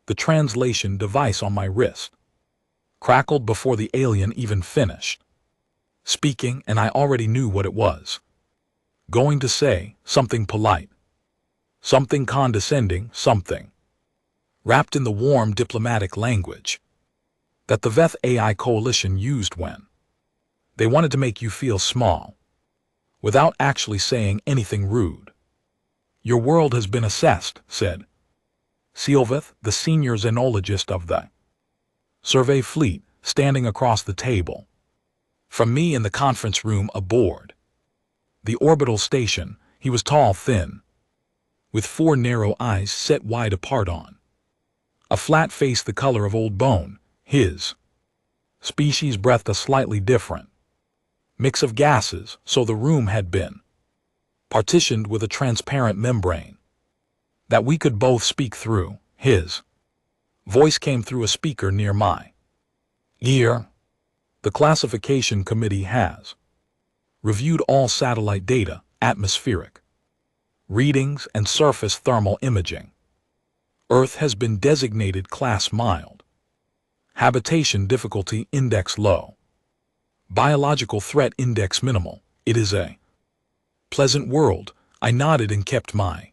The translation device on my wrist crackled before the alien even finished speaking, and I already knew what it was going to say. Something polite, something condescending, something wrapped in the warm diplomatic language that the Veth AI coalition used when they wanted to make you feel small, without actually saying anything rude. Your world has been assessed, said Sealveth, the senior xenologist of the survey fleet, standing across the table from me in the conference room aboard the orbital station. He was tall, thin, with 4 narrow eyes set wide apart on a flat face the color of old bone. His species breathed a slightly different mix of gases, so the room had been partitioned with a transparent membrane that we could both speak through. His voice came through a speaker near my ear. The classification committee has reviewed all satellite data, atmospheric readings, and surface thermal imaging. Earth has been designated class mild, habitation difficulty index low, biological threat index minimal. It is a pleasant world. I nodded and kept my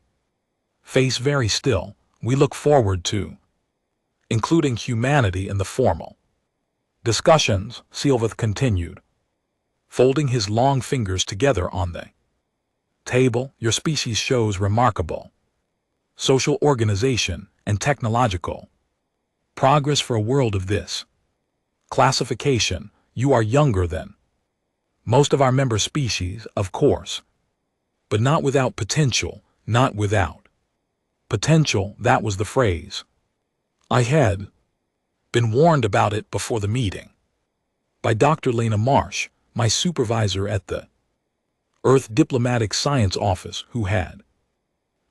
face very still. We look forward to including humanity in the formal discussions, Sealveth continued, folding his long fingers together on the table. Your species shows remarkable social organization and technological progress for a world of this classification. You are younger than most of our member species, of course, but not without potential, not without potential. That was the phrase. I had been warned about it before the meeting by Dr. Lena Marsh, my supervisor at the Earth Diplomatic Science Office, who had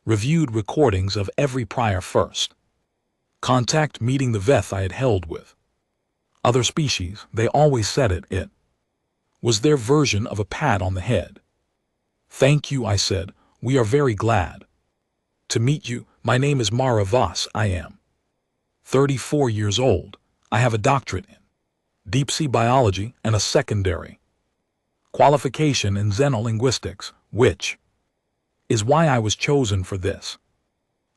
reviewed recordings of every prior first contact meeting the Veth I had held with other species. They always said it was their version of a pat on the head. Thank you, I said. We are very glad to meet you. My name is Mara Voss. I am 34 years old. I have a doctorate in deep-sea biology and a secondary qualification in xenolinguistics, which is why I was chosen for this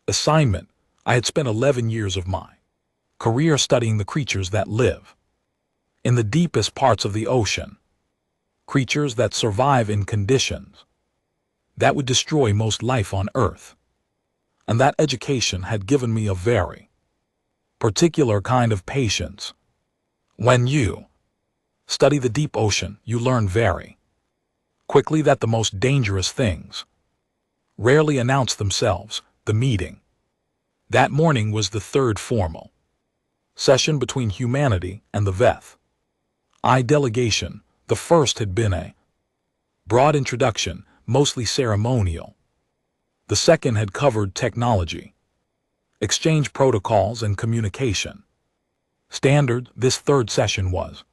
assignment. I had spent 11 years of my career studying the creatures that live in the deepest parts of the ocean, creatures that survive in conditions that would destroy most life on Earth. And that education had given me a very particular kind of patience. When you study the deep ocean, you learn very quickly that the most dangerous things rarely announce themselves. The meeting that morning was the third formal session between humanity and the Veth I delegation. The first had been a broad introduction, mostly ceremonial. The second had covered technology, exchange protocols, and communication standard. This third session was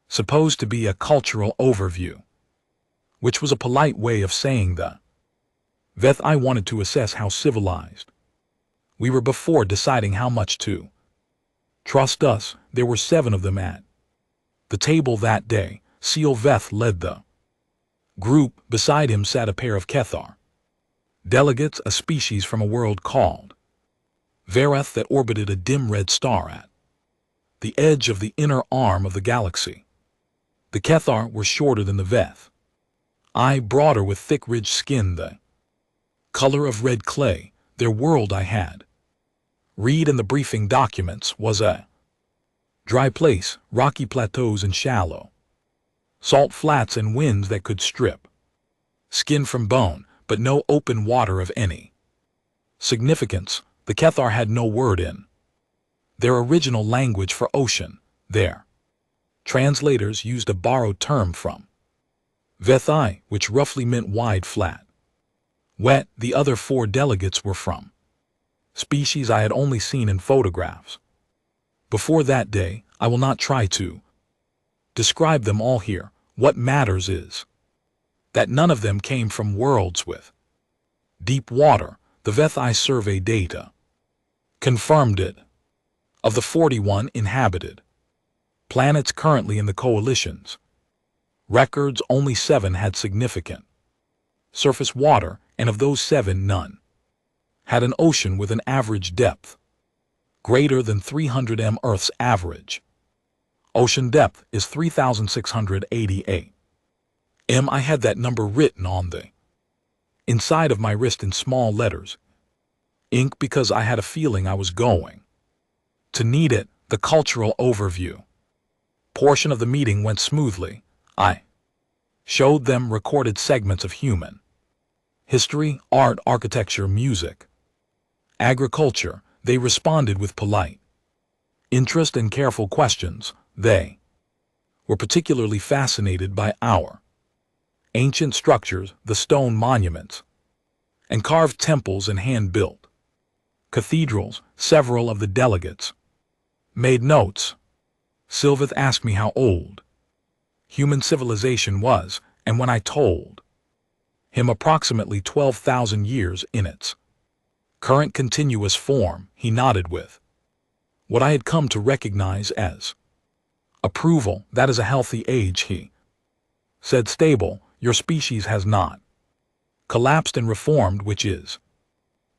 supposed to be a cultural overview, which was a polite way of saying the Veth I wanted to assess how civilized we were before deciding how much to trust us. There were 7 of them at the table that day. Sealveth led the group. Beside him sat a pair of Kethar delegates, a species from a world called Vareth that orbited a dim red star at the edge of the inner arm of the galaxy. The Kethar were shorter than the Veth I, broader with thick ridged skin the color of red clay. Their world, I had read in the briefing documents, was a dry place, rocky plateaus and shallow salt flats and winds that could strip skin from bone, but no open water of any significance. The Kethar had no word in their original language for ocean. Their translators used a borrowed term from Veth I, which roughly meant wide, flat, wet. The other 4 delegates were from species I had only seen in photographs before that day. I will not try to describe them all here. What matters is that none of them came from worlds with deep water. The Veth I survey data confirmed it. Of the 41 inhabited planets currently in the coalitions records, only 7 had significant surface water, and of those 7, none had an ocean with an average depth greater than 300 m. Earth's average ocean depth is 3,688 m. I had that number written on the inside of my wrist in small letters, ink, because I had a feeling I was going to need it. The cultural overview portion of the meeting went smoothly. I showed them recorded segments of human history, art, architecture, music, agriculture. They responded with polite interest and careful questions. They were particularly fascinated by our ancient structures, the stone monuments, and carved temples and hand-built cathedrals. Several of the delegates made notes. Sylveth asked me how old human civilization was, and when I told him approximately 12,000 years in its current continuous form, he nodded with what I had come to recognize as approval. That is a healthy age, he said. Stable. Your species has not collapsed and reformed, which is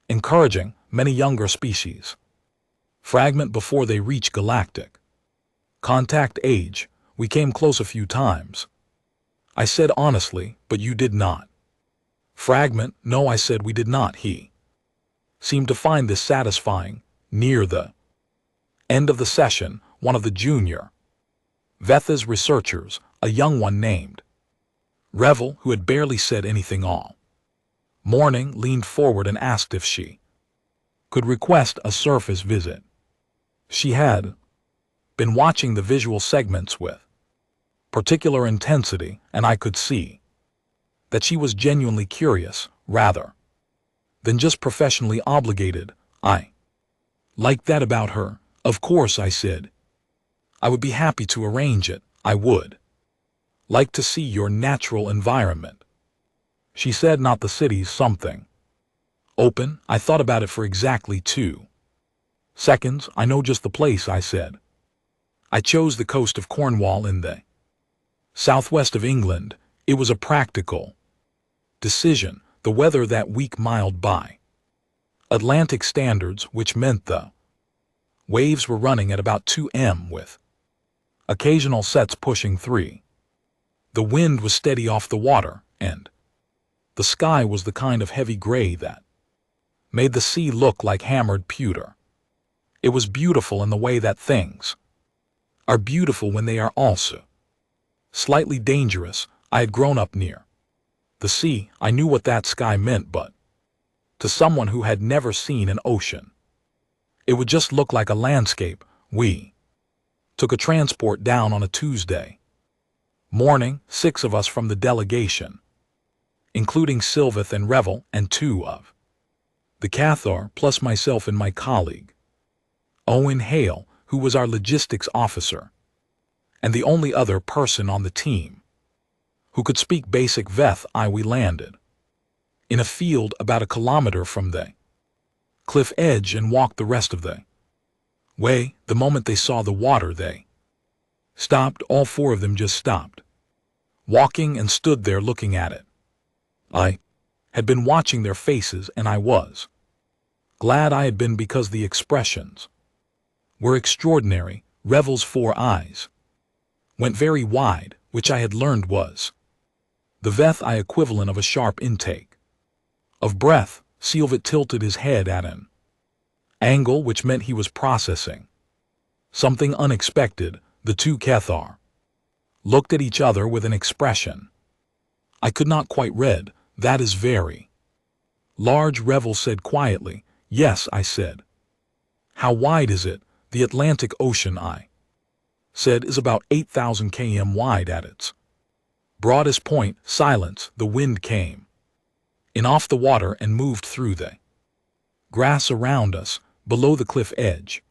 encouraging. Many younger species fragment before they reach galactic contact age. We came close a few times, I said honestly, but you did not fragment. No, I said, we did not. He seemed to find this satisfying. Near the end of the session, one of the junior Vetha's researchers, a young one named Revel, who had barely said anything all morning, leaned forward and asked if she could request a surface visit. She had been watching the visual segments with particular intensity, and I could see that she was genuinely curious, rather than just professionally obligated. I liked that about her. Of course, I said, I would be happy to arrange it. I would like to see your natural environment. She said, not the cities, something open. I thought about it for exactly 2 seconds. I know just the place, I said. I chose the coast of Cornwall in the southwest of England. It was a practical decision. The weather that week mild by Atlantic standards, which meant the waves were running at about 2 m with occasional sets pushing 3. The wind was steady off the water, and the sky was the kind of heavy gray that made the sea look like hammered pewter. It was beautiful in the way that things are beautiful when they are also slightly dangerous. I had grown up near the sea. I knew what that sky meant, but to someone who had never seen an ocean, it would just look like a landscape. We took a transport down on a Tuesday morning, 6 of us from the delegation, including Sylveth and Revel, and 2 of the Cathar, plus myself and my colleague, Owen Hale, who was our logistics officer, and the only other person on the team who could speak basic Veth. We landed in a field about a kilometer from the cliff edge and walked the rest of the way. The moment they saw the water, they stopped. All 4 of them just stopped walking and stood there looking at it. I had been watching their faces, and I was glad I had been, because the expressions were extraordinary. Revel's 4 eyes went very wide, which I had learned was the Veth equivalent of a sharp intake of breath. Sylveth tilted his head at an angle, which meant he was processing something unexpected. The 2 Cathar looked at each other with an expression I could not quite read. That is very large, Revel said quietly. Yes, I said. How wide is it? The Atlantic Ocean, I said, is about 8,000 km wide at its broadest point. Silence. The wind came in off the water and moved through the grass around us, below the cliff edge.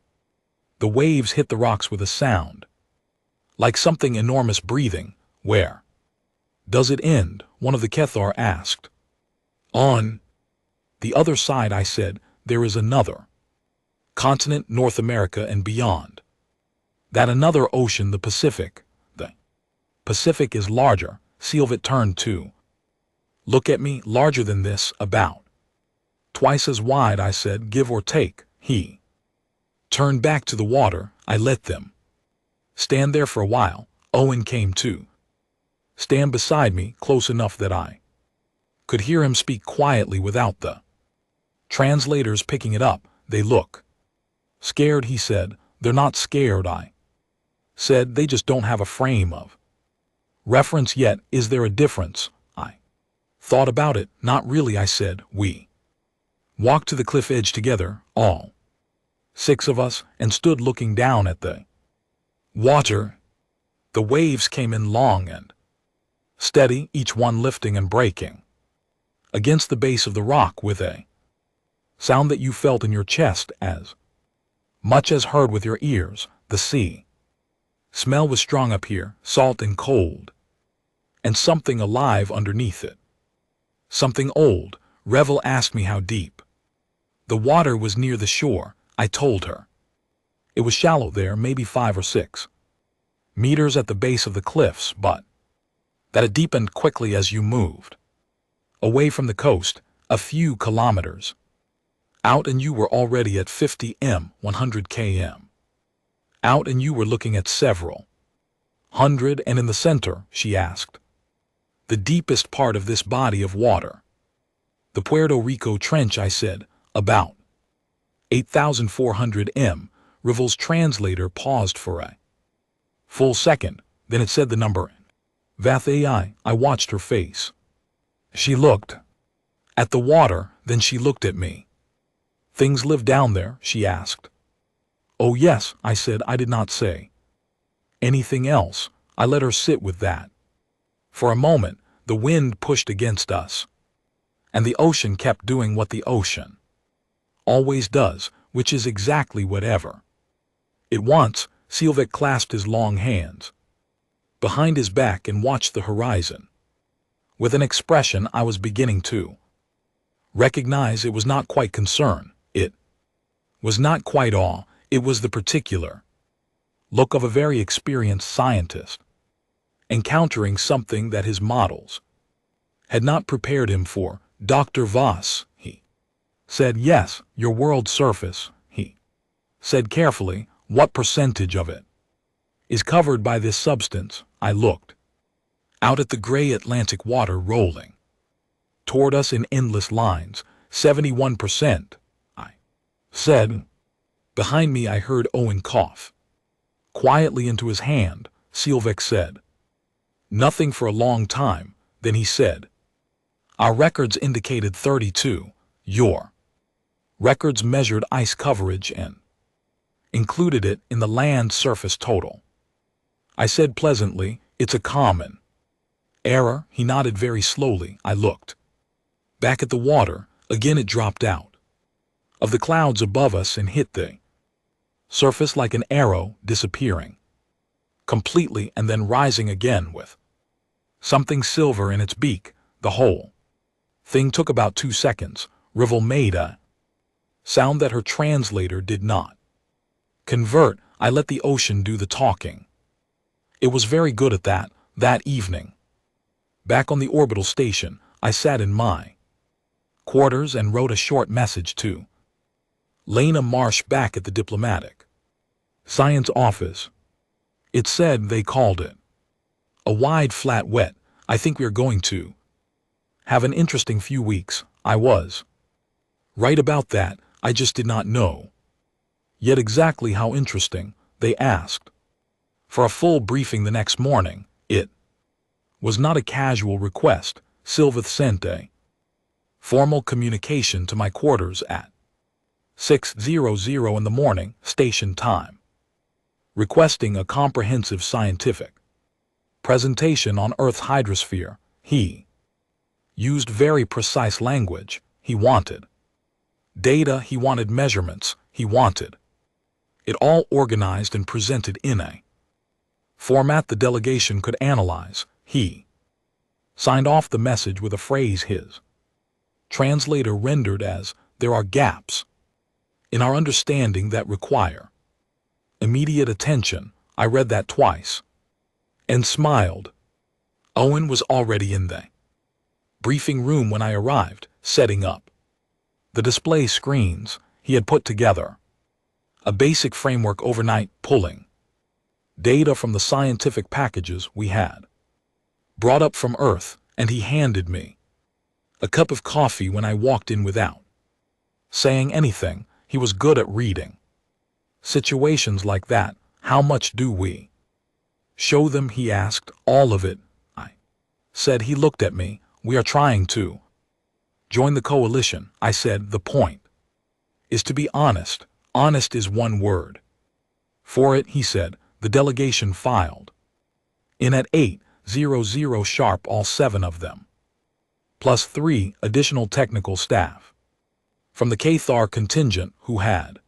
The waves hit the rocks with a sound like something enormous breathing. Where does it end? One of the Cathar asked. On the other side, I said. There is another continent North America and beyond. That another ocean, the Pacific. The Pacific is larger, Silvet turned to. Look at me, larger than this, about. Twice as wide, I said, give or take. He turned back to the water. I let them stand there for a while. Owen came to stand beside me, close enough that I could hear him speak quietly without the translators picking it up. They look scared, he said. They're not scared, I said. They just don't have a frame of reference yet. Is there a difference? I thought about it. Not really, I said. We walked to the cliff edge together, all 6 of us, and stood looking down at the water. The waves came in long and steady, each one lifting and breaking against the base of the rock with a sound that you felt in your chest as much as heard with your ears. The sea smell was strong up here, salt and cold, and something alive underneath it. Something old. Revel asked me how deep. The water was near the shore, I told her. It was shallow there, maybe 5 or 6 meters at the base of the cliffs, but that it deepened quickly as you moved away from the coast, a few kilometers out, and you were already at 50 m, 100 km out, and you were looking at several hundred. And in the center, she asked, the deepest part of this body of water. The Puerto Rico Trench, I said. About 8,400 m. Revel's translator paused for a full second, then it said the number. Vath AI. I watched her face. She looked at the water, then she looked at me. Things live down there? She asked. Oh yes, I said. I did not say anything else. I let her sit with that. For a moment, the wind pushed against us, and the ocean kept doing what the ocean always does, which is exactly whatever it wants. Silvet clasped his long hands behind his back and watched the horizon with an expression I was beginning to recognize. It was not quite concern. It was not quite awe. It was the particular look of a very experienced scientist encountering something that his models had not prepared him for. Dr. Voss, he said. Yes, your world's surface, he said carefully. What percentage of it is covered by this substance? I looked out at the gray Atlantic water rolling toward us in endless lines. 71%, I said. Behind me I heard Owen cough quietly into his hand. Silvek said nothing for a long time, then he said, our records indicated 32. Your records measured ice coverage and included it in the land surface total. I said pleasantly, it's a common error. He nodded very slowly. I looked back at the water. Again it dropped out of the clouds above us and hit the surface like an arrow, disappearing completely and then rising again with something silver in its beak. The whole thing took about 2 seconds. Revel made a sound that her translator did not convert. I let the ocean do the talking. It was very good at that. That evening, back on the orbital station, I sat in my quarters and wrote a short message to Lena Marsh back at the diplomatic science office. It said they called it a wide flat wet. I think we are going to have an interesting few weeks. I was right about that. I just did not know yet exactly how interesting. They asked for a full briefing the next morning. It was not a casual request. Silveth sent a formal communication to my quarters at 6:00 in the morning, station time, requesting a comprehensive scientific presentation on Earth's hydrosphere. He used very precise language. He wanted data, he wanted measurements, he wanted it all organized and presented in a format the delegation could analyze. He signed off the message with a phrase his translator rendered as, there are gaps in our understanding that require immediate attention. I read that twice and smiled. Owen was already in the briefing room when I arrived, setting up the display screens. He had put together a basic framework overnight, pulling data from the scientific packages we had brought up from Earth, and he handed me a cup of coffee when I walked in without saying anything. He was good at reading situations like that. How much do we show them? He asked. All of it, I said. He looked at me. We are trying to join the coalition, I said. The point is to be honest. Honest is one word for it, he said. The delegation filed in at 8:00 sharp, all 7 of them, plus 3 additional technical staff from the Cathar contingent who had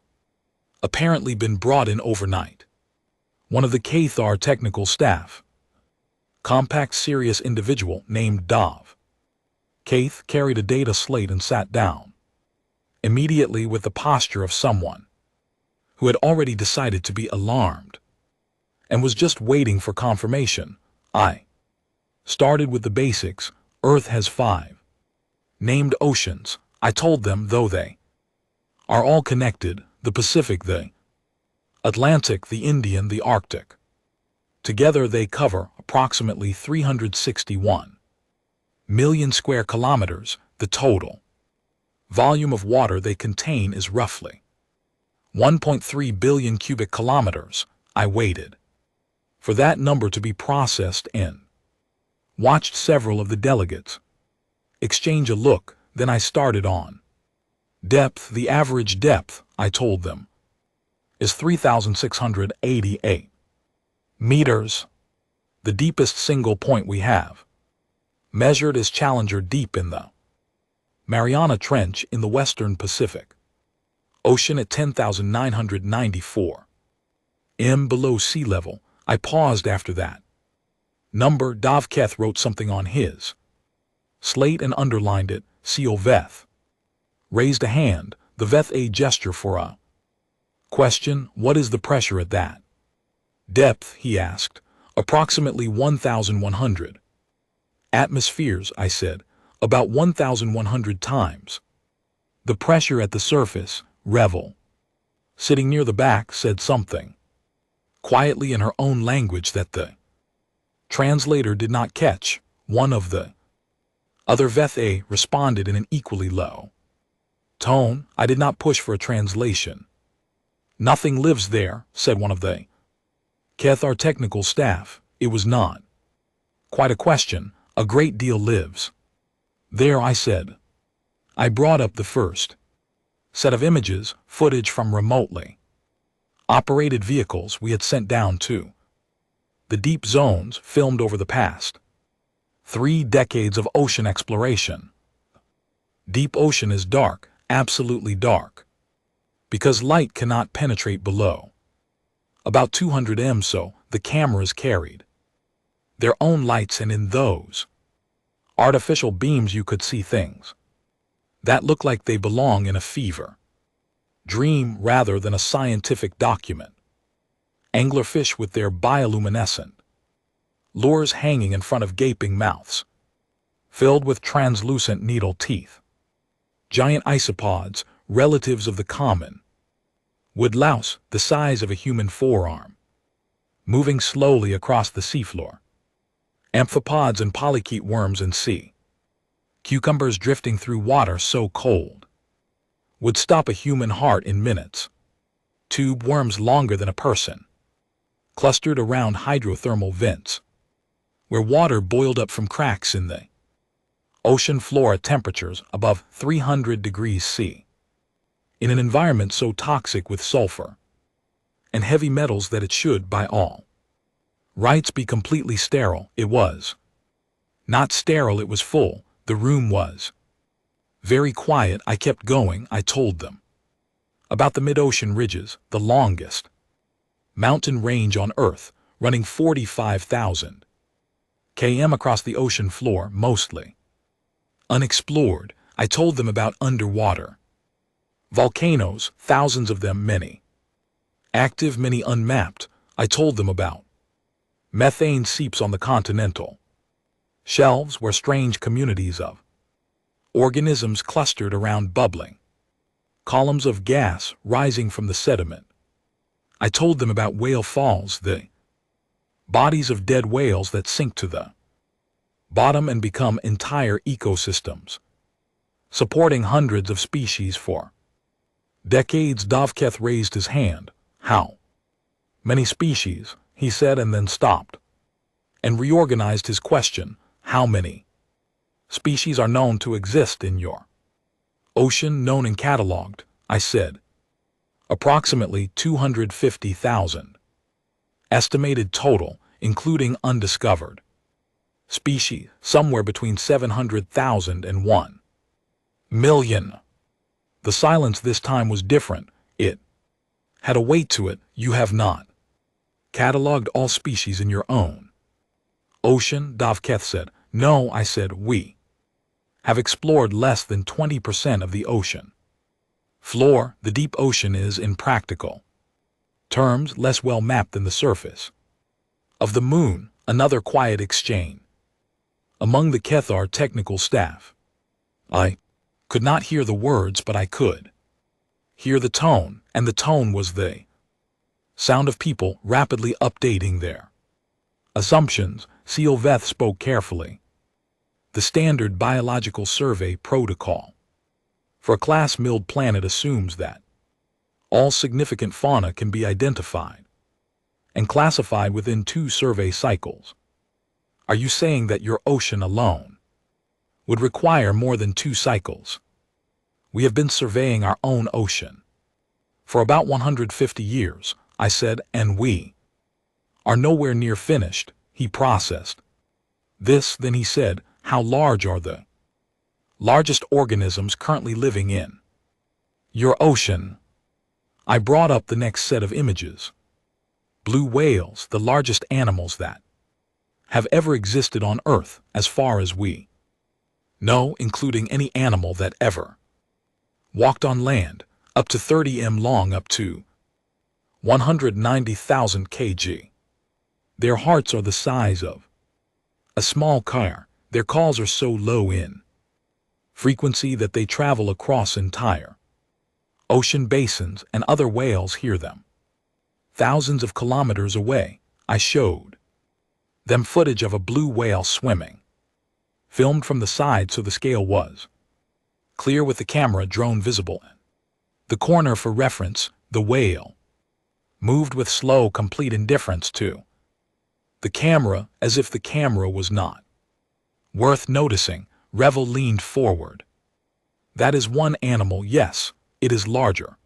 apparently been brought in overnight. One of the Cathar technical staff, compact, serious individual named Dov Cath, carried a data slate and sat down immediately with the posture of someone who had already decided to be alarmed and was just waiting for confirmation. I started with the basics. Earth has 5 named oceans. I told them, though they are all connected: the Pacific, the Atlantic, the Indian, the Arctic. Together they cover approximately 361 million square kilometers. The total volume of water they contain is roughly 1.3 billion cubic kilometers. I waited for that number to be processed and watched several of the delegates exchange a look. Then I started on depth. The average depth, I told them, is 3,688 meters. The deepest single point we have measured is Challenger Deep in the Mariana Trench in the western Pacific Ocean at 10,994 m below sea level. I paused after that number. Dov Cath wrote something on his slate and underlined it. Seal Veth raised a hand, the Veth a gesture for a question. What is the pressure at that depth? He asked. Approximately 1,100 atmospheres, I said. About 1,100 times the pressure at the surface. Revel, sitting near the back, said something quietly in her own language that the translator did not catch. One of the other Veth A responded in an equally low tone. I did not push for a translation. Nothing lives there, said one of the Cathar technical staff. It was not quite a question. A great deal lives there, I said. I brought up the first set of images, footage from remotely operated vehicles we had sent down to the deep zones, filmed over the past 3 decades of ocean exploration. Deep ocean is dark, absolutely dark, because light cannot penetrate below about 200 m. So the cameras carried their own lights, and in those artificial beams you could see things that look like they belong in a fever dream rather than a scientific document. Anglerfish with their bioluminescent lures hanging in front of gaping mouths filled with translucent needle teeth. Giant isopods, relatives of the common woodlouse, the size of a human forearm, moving slowly across the seafloor. Amphipods and polychaete worms and sea cucumbers drifting through water so cold would stop a human heart in minutes. Tube worms longer than a person, clustered around hydrothermal vents, where water boiled up from cracks in the ocean floor at temperatures above 300 degrees C, in an environment so toxic with sulfur and heavy metals that it should, by all rights, be completely sterile. It was not sterile, it was full. The room was very quiet. I kept going. I told them about the mid-ocean ridges, the longest mountain range on Earth, running 45,000 km across the ocean floor, mostly unexplored. I told them about underwater Volcanoes, thousands of them, many active, many unmapped, I told them about. Methane seeps on the continental shelves where strange communities of organisms clustered around bubbling columns of gas rising from the sediment. I told them about whale falls, the bodies of dead whales that sink to the bottom and become entire ecosystems, supporting hundreds of species for decades. Dovketh raised his hand. How many species? He said, and then stopped and reorganized his question. How many species are known to exist in your ocean? Known and cataloged, I said. Approximately 250,000. Estimated total, including undiscovered species, somewhere between 700,000 and 1 million. The silence this time was different. It had a weight to it. You have not cataloged all species in your own ocean, Dovketh said. No, I said, we have explored less than 20% of the ocean floor. The deep ocean is, in practical terms, less well mapped than the surface of the moon. Another quiet exchange among the Cathar technical staff. I could not hear the words, but I could hear the tone, and the tone was the sound of people rapidly updating their assumptions. Sealveth spoke carefully. The standard biological survey protocol for a class-milled planet assumes that all significant fauna can be identified and classified within 2 survey cycles. Are you saying that your ocean alone would require more than 2 cycles? We have been surveying our own ocean for about 150 years, I said, and we are nowhere near finished. He processed this, then he said, how large are the largest organisms currently living in your ocean? I brought up the next set of images. Blue whales, the largest animals that have ever existed on Earth, as far as we know, including any animal that ever walked on land, up to 30 m long, up to 190,000 kg. Their hearts are the size of a small car. Their calls are so low in frequency that they travel across entire ocean basins, and other whales hear them thousands of kilometers away. I showed them footage of a blue whale swimming, filmed from the side so the scale was clear with the camera drone visible in the corner for reference. The whale moved with slow, complete indifference to the camera, as if the camera was not worth noticing. Revel leaned forward. That is one animal, yes, it is larger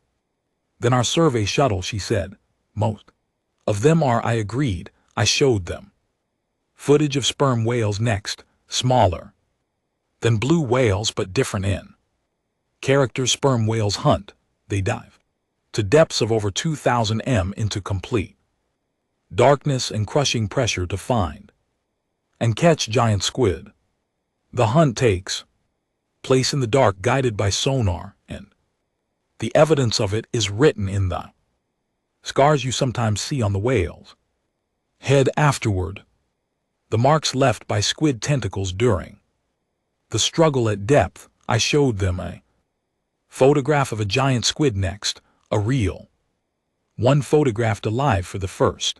than our survey shuttle, she said. Most of them are, I agreed. I showed them footage of sperm whales next, smaller than blue whales but different in character. Sperm whales hunt. They dive to depths of over 2,000 m into complete darkness and crushing pressure to find and catch giant squid. The hunt takes place in the dark, guided by sonar, and the evidence of it is written in the scars you sometimes see on the whale's head afterward, the marks left by squid tentacles during the struggle at depth. I showed them a photograph of a giant squid next, a real one photographed alive for the first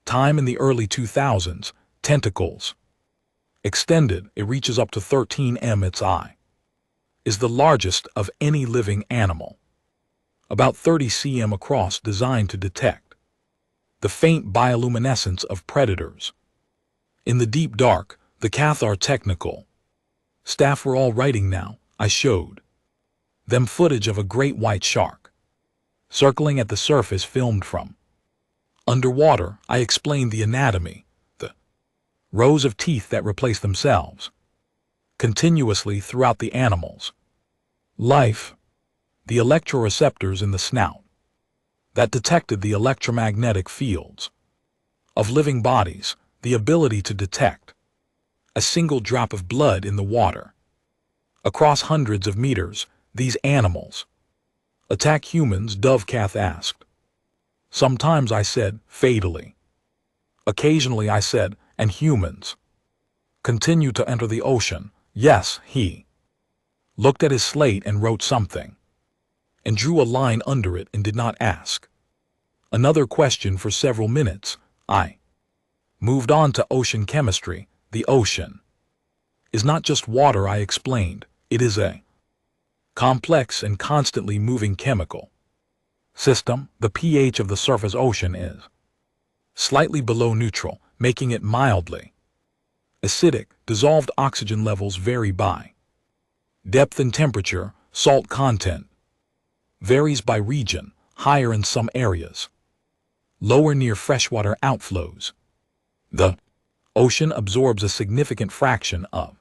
time in the early 2000s. Tentacles extended, it reaches up to 13 m. Its eye is the largest of any living animal, about 30 cm across, designed to detect the faint bioluminescence of predators. In the deep dark, the Cathar technical staff were all writing now. I showed them footage of a great white shark circling at the surface, filmed from underwater. I explained the anatomy, the rows of teeth that replace themselves continuously throughout the animal's life, the electroreceptors in the snout that detected the electromagnetic fields of living bodies, the ability to detect a single drop of blood in the water across hundreds of meters. These animals Attack humans, Dovekath asked. Sometimes, I said, fatally. Occasionally, I said, and humans. Continue to enter the ocean. Yes, he looked at his slate and wrote something, and drew a line under it and did not ask another question for several minutes. I moved on to ocean chemistry. The ocean is not just water, I explained. It is a complex and constantly moving chemical system. The pH of the surface ocean is slightly below neutral, making it mildly acidic. Dissolved oxygen levels vary by depth and temperature. Salt content varies by region, higher in some areas, lower near freshwater outflows. The ocean absorbs a significant fraction of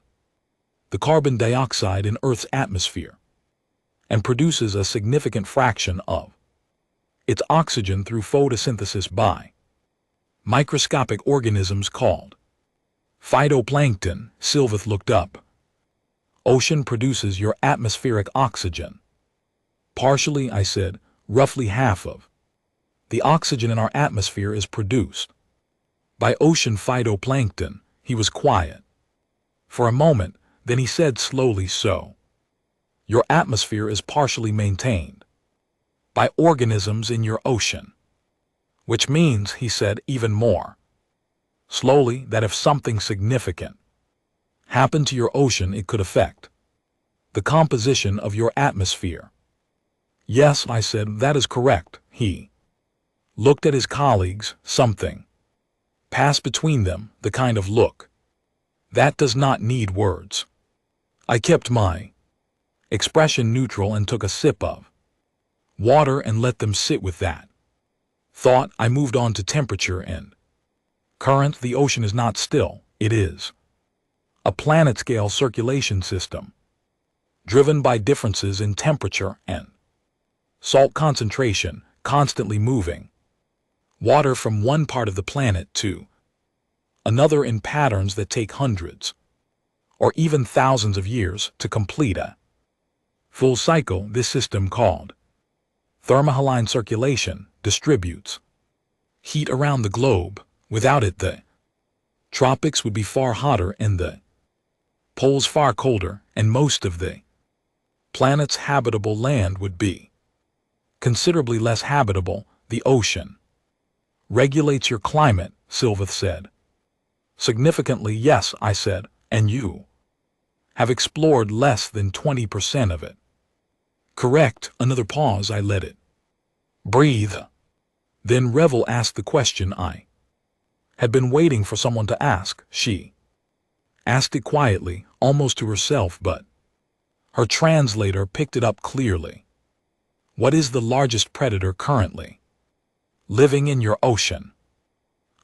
the carbon dioxide in Earth's atmosphere and produces a significant fraction of its oxygen through photosynthesis by microscopic organisms called phytoplankton. Sylveth looked up. Ocean produces your atmospheric oxygen. Partially, I said. Roughly half of the oxygen in our atmosphere is produced by ocean phytoplankton. He was quiet for a moment, then he said slowly, so your atmosphere is partially maintained by organisms in your ocean. Which means, he said even more slowly, that if something significant happened to your ocean, it could affect the composition of your atmosphere. Yes, I said, that is correct. He looked at his colleagues. Something passed between them, the kind of look that does not need words. I kept my expression neutral and took a sip of water and let them sit with that thought. I moved on to temperature and current. The ocean is not still. It is a planet-scale circulation system driven by differences in temperature and salt concentration, constantly moving water from one part of the planet to another in patterns that take hundreds or even thousands of years to complete a full cycle. This system, called thermohaline circulation, distributes heat around the globe. Without it, the tropics would be far hotter and the poles far colder, and most of the planet's habitable land would be considerably less habitable. The ocean regulates your climate, Sylveth said. Significantly, yes, I said, and you have explored less than 20% of it. Correct. Another pause. I let it breathe. Then Revel asked the question I had been waiting for someone to ask. She asked it quietly, almost to herself, but her translator picked it up clearly. What is the largest predator currently living in your ocean?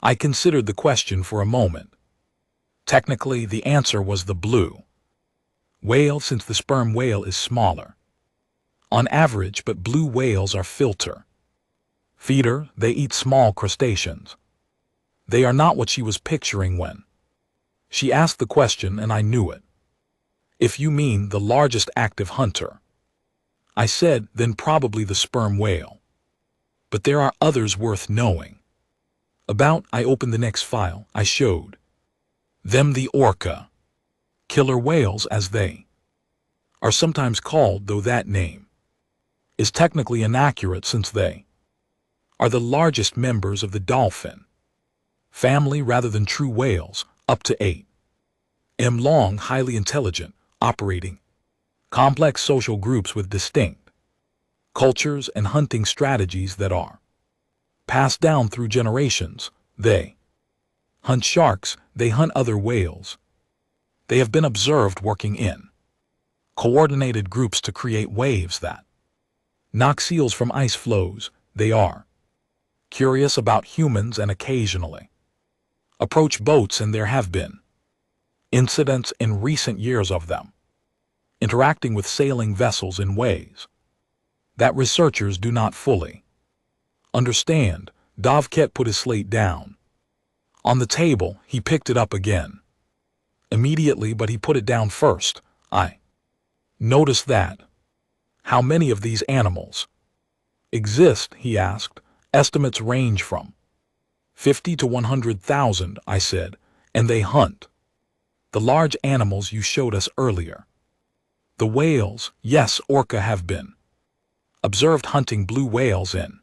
I considered the question for a moment. Technically, the answer was the blue whale, since the sperm whale is smaller on average, but blue whales are filter feeder. They eat small crustaceans. They are not what she was picturing when she asked the question, and I knew it. If you mean the largest active hunter, I said, then probably the sperm whale. But there are others worth knowing about. I opened the next file. I showed them the orca killer whales, as they are sometimes called, though that name is technically inaccurate since they are the largest members of the dolphin family rather than true whales, up to 8 long, highly intelligent, operating complex social groups with distinct cultures and hunting strategies that are passed down through generations. They hunt sharks. They hunt other whales. They have been observed working in coordinated groups to create waves that knock seals from ice floes. They are curious about humans and occasionally approach boats, and there have been incidents in recent years of them interacting with sailing vessels in ways that researchers do not fully understand. Dovekath put his slate down on the table. He picked it up again immediately, but he put it down first. I noticed that how many of these animals exist, he asked. Estimates range from 50 to 100,000, I said, and they hunt. The large animals you showed us earlier. The whales, yes, orca have been observed hunting blue whales in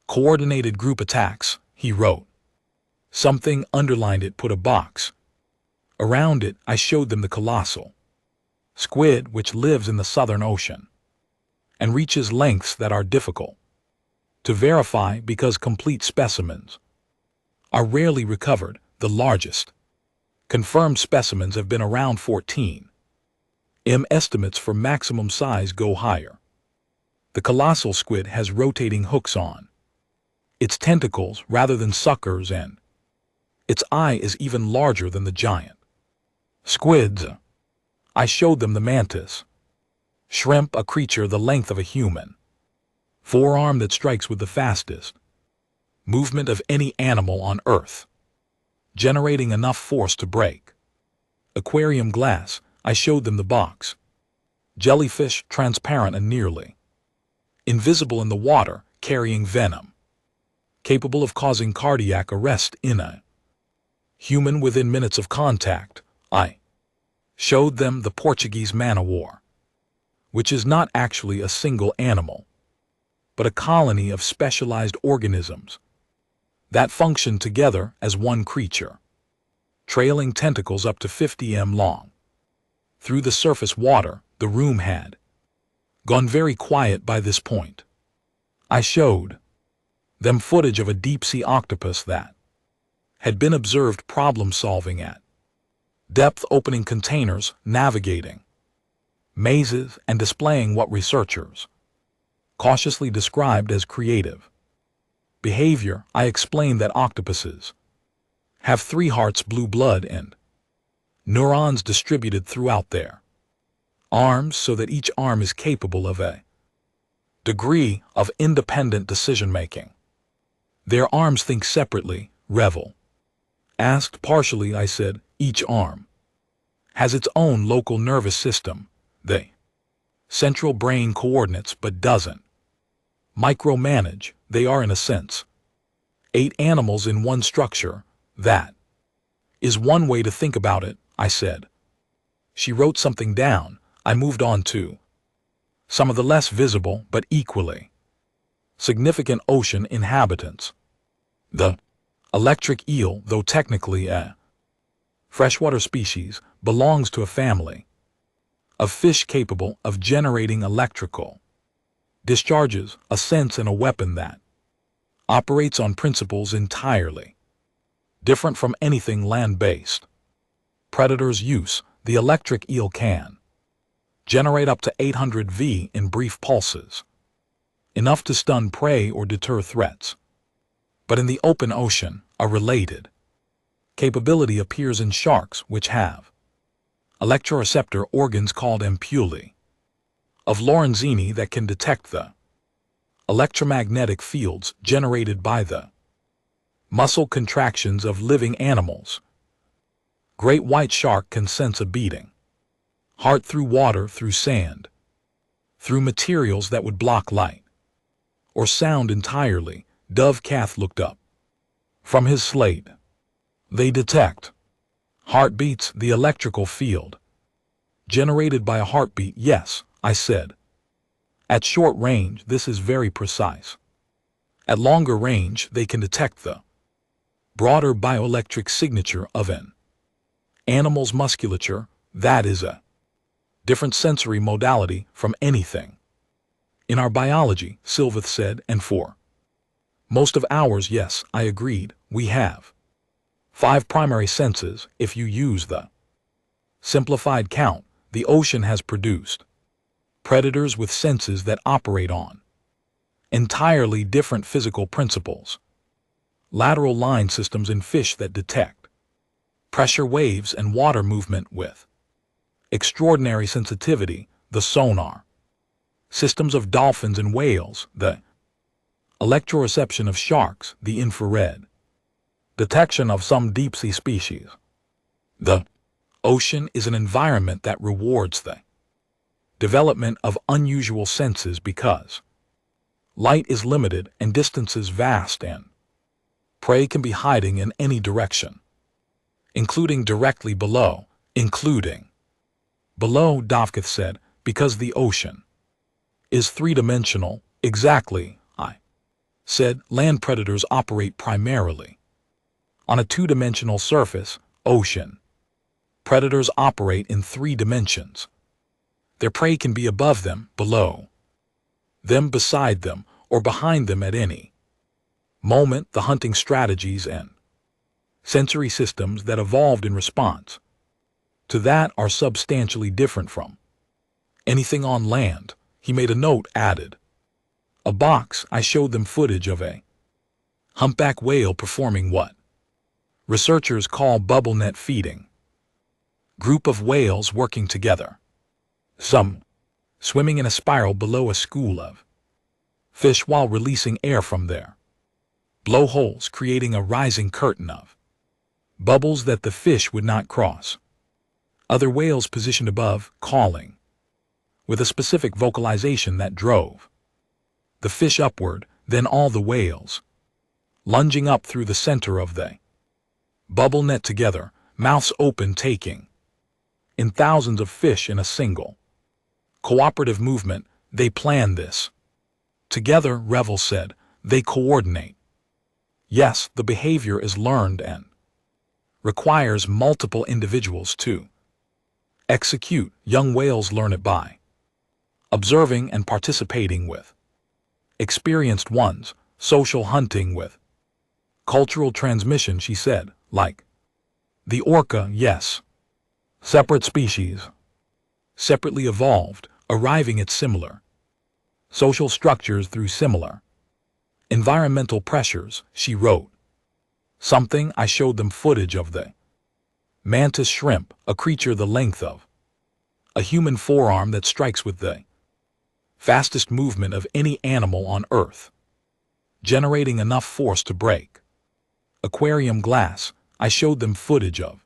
coordinated group attacks, he wrote. Something underlined it, put a box around it. I showed them the colossal squid which lives in the Southern Ocean and reaches lengths that are difficult to verify because complete specimens are rarely recovered. The largest confirmed specimens have been around 14 m. Estimates for maximum size go higher. The colossal squid has rotating hooks on its tentacles rather than suckers, and its eye is even larger than the giant squids. I showed them the mantis shrimp, a creature the length of a human forearm that strikes with the fastest movement of any animal on Earth, generating enough force to break aquarium glass. I showed them the box jellyfish, transparent and nearly invisible in the water, carrying venom, capable of causing cardiac arrest in a human within minutes of contact. I showed them the Portuguese man-o-war, which is not actually a single animal, but a colony of specialized organisms that function together as one creature, trailing tentacles up to 50 m long. Through the surface water, the room had gone very quiet by this point. I showed them footage of a deep-sea octopus that had been observed problem-solving at depth, opening containers, navigating mazes, and displaying what researchers cautiously described as creative behavior. I explained that octopuses have 3 hearts, blue blood, and neurons distributed throughout their arms so that each arm is capable of a degree of independent decision-making. Their arms think separately. Revel asked. Partially, I said. Each arm has its own local nervous system, the central brain coordinates, but doesn't micromanage. They are, in a sense, 8 animals in one structure. That is one way to think about it, I said. She wrote something down. I moved on to some of the less visible but equally significant ocean inhabitants. The electric eel, though technically a freshwater species, belongs to a family of fish capable of generating electrical discharges, a sense and a weapon that operates on principles entirely different from anything land-based. Predators use. The electric eel can generate up to 800 V in brief pulses, enough to stun prey or deter threats. But in the open ocean, a related capability appears in sharks, which have electroreceptor organs called ampullae of Lorenzini that can detect the electromagnetic fields generated by the muscle contractions of living animals. Great white shark can sense a beating heart through water, through sand, through materials that would block light or sound entirely. Dove Cath looked up from his slate. They detect heartbeats, the electrical field generated by a heartbeat. Yes, I said. At short range, this is very precise. At longer range, they can detect the broader bioelectric signature of an animal's musculature. That is a different sensory modality from anything in our biology, Silveth said, and for most of ours, yes, I agreed, we have 5 primary senses. If you use the simplified count, the ocean has produced predators with senses that operate on entirely different physical principles. Lateral line systems in fish that detect pressure waves and water movement with extraordinary sensitivity, the sonar systems of dolphins and whales, the electroreception of sharks, the infrared detection of some deep-sea species. The ocean is an environment that rewards the development of unusual senses because Light is limited and distances vast, and prey can be hiding in any direction, including directly below, below, Dovkith said, because the ocean is three-dimensional. Exactly, I said. Land predators operate primarily on a two-dimensional surface. Ocean predators operate in 3 dimensions. Their prey can be above them, below them, beside them, or behind them at any moment. The hunting strategies and sensory systems that evolved in response to that are substantially different from anything on land. He made a note, added a box. I showed them footage of a humpback whale performing what researchers call bubble net feeding. Group of whales working together, some swimming in a spiral below a school of fish while releasing air from their blowholes, creating a rising curtain of bubbles that the fish would not cross. Other whales positioned above, calling with a specific vocalization that drove the fish upward. Then all the whales lunging up through the center of the bubble net together, mouths open, taking in thousands of fish in a single cooperative movement. They plan this together, Revel said. They coordinate. Yes, the behavior is learned and requires multiple individuals to execute. Young whales learn it by observing and participating with experienced ones. Social hunting with cultural transmission, she said, like the orca. Yes, separate species, separately evolved, arriving at similar social structures through similar environmental pressures. She wrote something. I showed them footage of the mantis shrimp, a creature the length of a human forearm that strikes with the fastest movement of any animal on Earth, generating enough force to break aquarium glass. I showed them footage of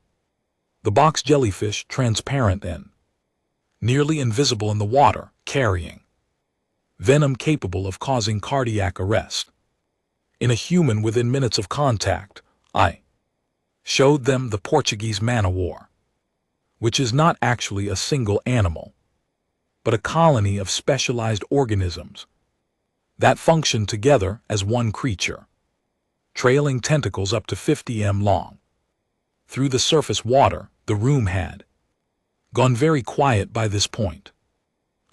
the box jellyfish, transparent and nearly invisible in the water, carrying venom capable of causing cardiac arrest in a human within minutes of contact. I showed them the Portuguese man-o-war, which is not actually a single animal, but a colony of specialized organisms that function together as one creature, trailing tentacles up to 50 m long through the surface water. The room had gone very quiet by this point.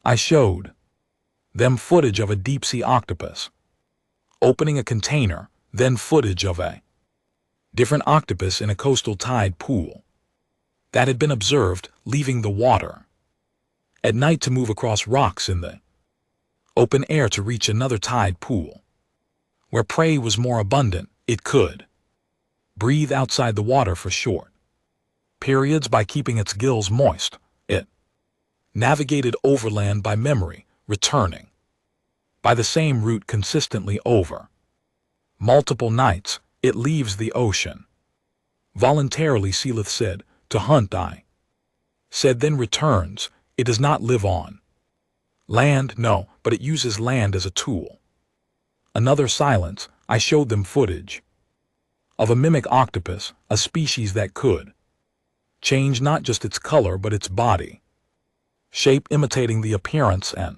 I showed them footage of a deep-sea octopus opening a container, then footage of a different octopus in a coastal tide pool that had been observed leaving the water at night to move across rocks in the open air to reach another tide pool where prey was more abundant. It could breathe outside the water for short periods by keeping its gills moist. It navigated overland by memory, returning by the same route consistently over multiple nights. It leaves the ocean voluntarily, Seelith said, to hunt. I said, then returns. It does not live on land, no, but it uses land as a tool. Another silence. I showed them footage of a mimic octopus, a species that could change not just its color but its body shape, imitating the appearance and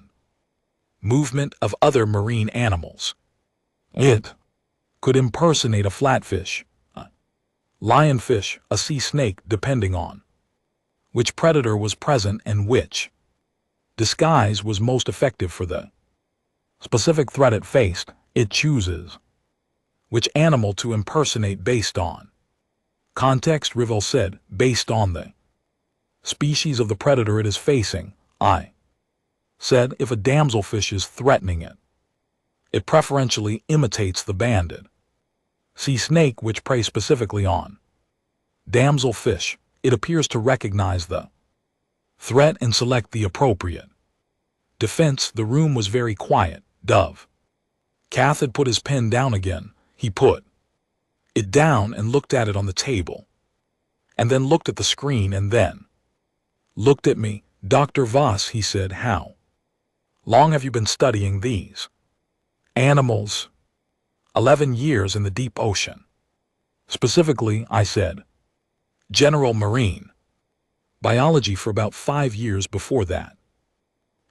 movement of other marine animals. It could impersonate a flatfish, a lionfish, a sea snake, depending on which predator was present and which disguise was most effective for the specific threat it faced. It chooses which animal to impersonate based on context, Rivel said, based on the species of the predator it is facing. I said, if a damselfish is threatening it, it preferentially imitates the banded sea snake which preys specifically on damselfish. It appears to recognize the threat and select the appropriate defense. The room was very quiet. Dove Cath had put his pen down again. He put it down and looked at it on the table, and then looked at the screen, and then looked at me. Dr. Voss, he said, how long have you been studying these Animals. 11 years in the deep ocean. Specifically, I said, general marine biology for about 5 years before that.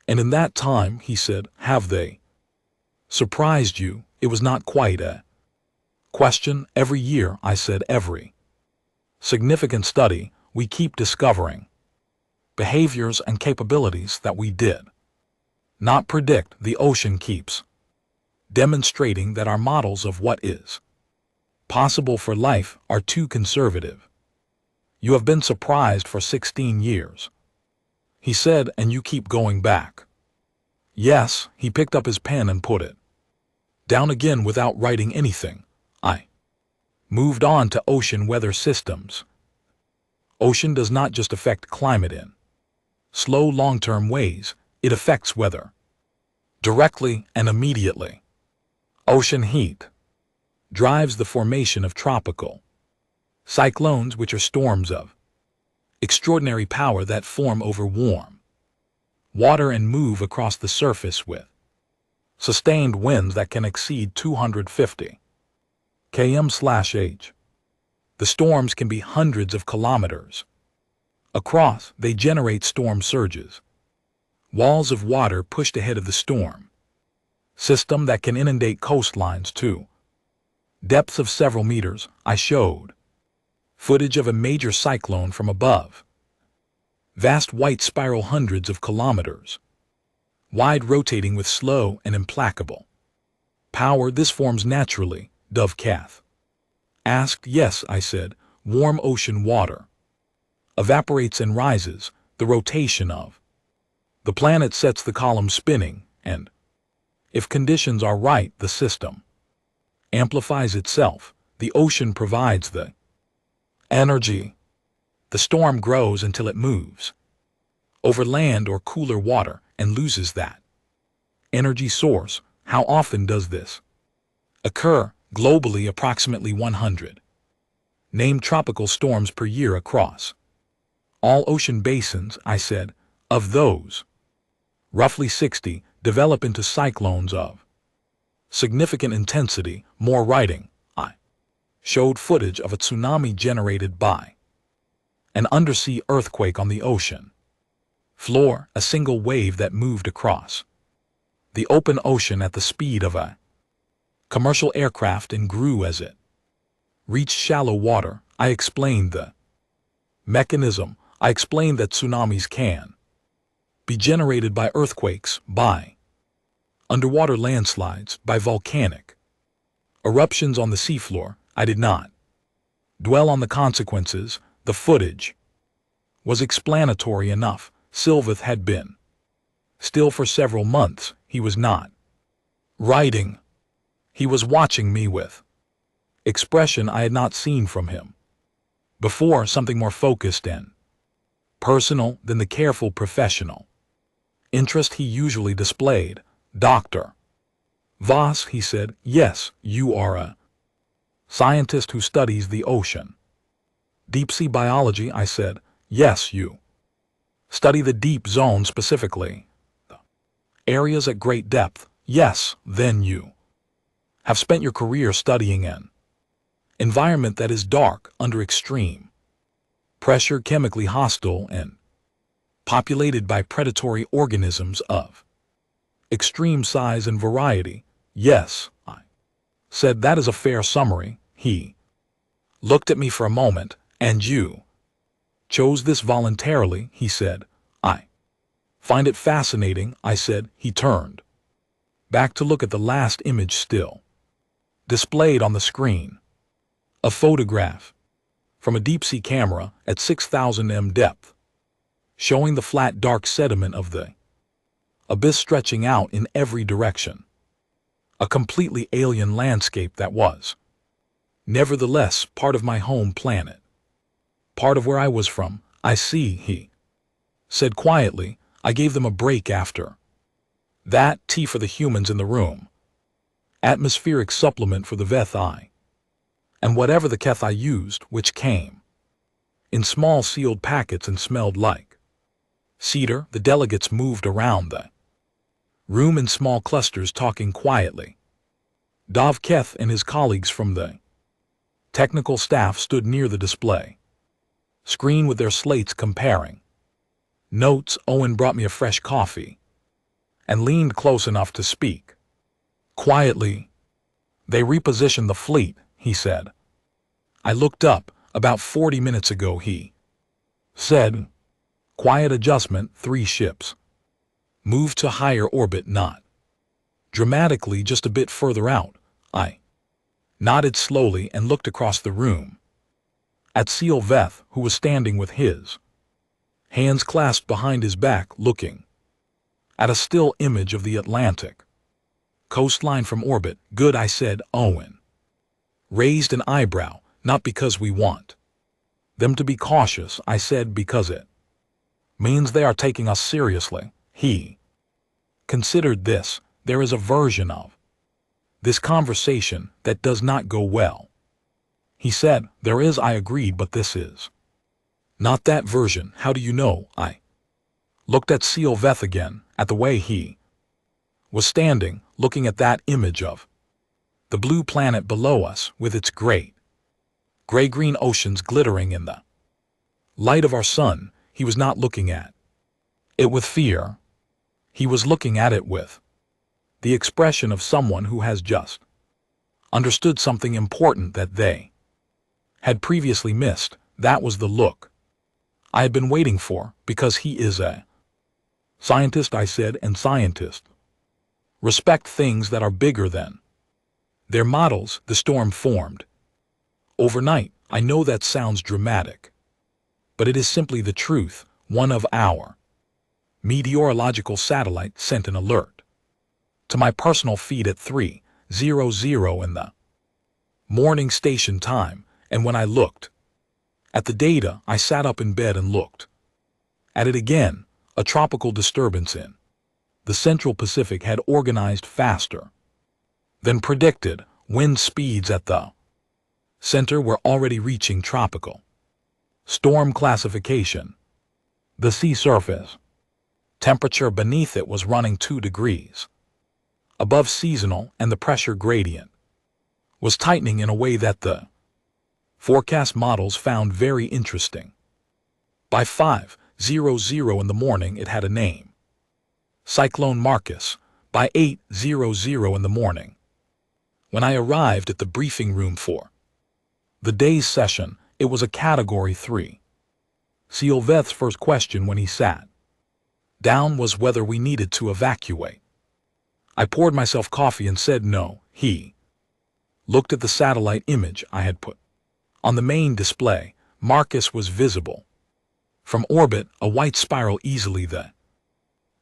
And in that time, he said, have they surprised you? It was not quite a question. Every year, I said, every significant study, we keep discovering behaviors and capabilities that we did not predict. The ocean keeps demonstrating that our models of what is possible for life are too conservative. You have been surprised for 16 years, he said, and you keep going back. Yes, he picked up his pen and put it down again without writing anything. I moved on to ocean weather systems. Ocean does not just affect climate in slow long-term ways, it affects weather directly and immediately. Ocean heat drives the formation of tropical cyclones, which are storms of extraordinary power that form over warm water and move across the surface with sustained winds that can exceed 250 km/h. The storms can be hundreds of kilometers across. They generate storm surges, walls of water pushed ahead of the storm system that can inundate coastlines to depths of several meters. I showed footage of a major cyclone from above. Vast white spiral hundreds of kilometers wide, rotating with slow and implacable power. This forms naturally, Dove Cath asked. Yes, I said. Warm ocean water evaporates and rises. The rotation of the planet sets the column spinning, and if conditions are right, the system amplifies itself. The ocean provides the energy. The storm grows until it moves over land or cooler water and loses that energy source. How often does this occur? Globally, approximately 100 named tropical storms per year across all ocean basins, I said. Of those, roughly 60 develop into cyclones of significant intensity. More writing. I showed footage of a tsunami generated by an undersea earthquake on the ocean floor, a single wave that moved across the open ocean at the speed of a commercial aircraft and grew as it reached shallow water. I explained the mechanism. I explained that tsunamis can be generated by earthquakes, by underwater landslides, by volcanic eruptions on the seafloor. I did not dwell on the consequences. The footage was explanatory enough. Sylvath had been still for several months. He was not writing. He was watching me with expression I had not seen from him before, something more focused and personal than the careful professional interest he usually displayed. Dr. Voss, he said. Yes, you are a scientist who studies the ocean. Deep sea biology, I said. Yes, you study the deep zone, specifically the areas at great depth. Yes, then you have spent your career studying an environment that is dark, under extreme pressure, chemically hostile, and populated by predatory organisms of extreme size and variety. Yes, I said. That is a fair summary. He looked at me for a moment. And you chose this voluntarily, he said. I find it fascinating, I said. He turned back to look at the last image still displayed on the screen, a photograph from a deep-sea camera at 6,000 m depth, showing the flat dark sediment of the abyss stretching out in every direction. A completely alien landscape that was, nevertheless, part of my home planet, part of where I was from. I see, he said quietly. I gave them a break after that. Tea for the humans in the room, atmospheric supplement for the Vethai, and whatever the Kethai used, which came in small sealed packets and smelled like cedar. The delegates moved around the room in small clusters, talking quietly. Dovketh and his colleagues from the technical staff stood near the display screen with their slates comparing notes. Owen brought me a fresh coffee and leaned close enough to speak quietly. They repositioned the fleet, he said. I looked up. About 40 minutes ago, he said. Quiet adjustment, 3 ships. Moved to higher orbit, not dramatically, just a bit further out. I nodded slowly and looked across the room at Sealveth, who was standing with his hands clasped behind his back, looking at a still image of the Atlantic coastline from orbit. Good, I said. Owen raised an eyebrow. Not because we want them to be cautious, I said, because it means they are taking us seriously. He considered this. There is a version of this conversation that does not go well. He said, there is. I agreed, but this is not that version. How do you know? I looked at Sealveth again, at the way he was standing, looking at that image of the blue planet below us with its great gray-green oceans glittering in the light of our sun. He was not looking at it with fear. He was looking at it with the expression of someone who has just understood something important that they had previously missed. That was the look I had been waiting for, because he is a scientist, I said, and scientists respect things that are bigger than their models. The storm formed overnight. I know that sounds dramatic, but it is simply the truth. One of our meteorological satellites sent an alert to my personal feed at 3:00 in the morning station time, and when I looked at the data, I sat up in bed and looked at it again. A tropical disturbance in the Central Pacific had organized faster than predicted. Wind speeds at the center were already reaching tropical storm classification. The sea surface temperature beneath it was running 2 degrees above seasonal, and the pressure gradient was tightening in a way that the forecast models found very interesting. By 5:00 in the morning, it had a name: Cyclone Marcus. By 8:00 in the morning, when I arrived at the briefing room for the day's session, it was a Category 3. Sealveth's first question when he sat down was whether we needed to evacuate. I poured myself coffee and said no. He looked at the satellite image I had put on the main display. Marcus was visible from orbit, a white spiral easily the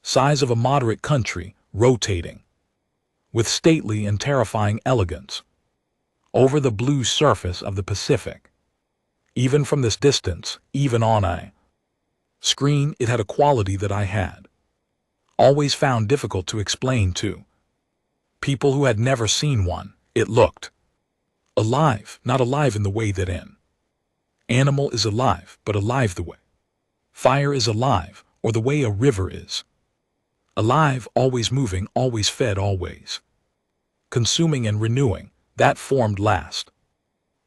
size of a moderate country, rotating with stately and terrifying elegance over the blue surface of the Pacific. Even from this distance, even on a screen, it had a quality that I had always found difficult to explain to people who had never seen one. It looked alive, not alive in the way that an animal is alive, but alive the way fire is alive, or the way a river is alive, always moving, always fed, always consuming and renewing. That formed last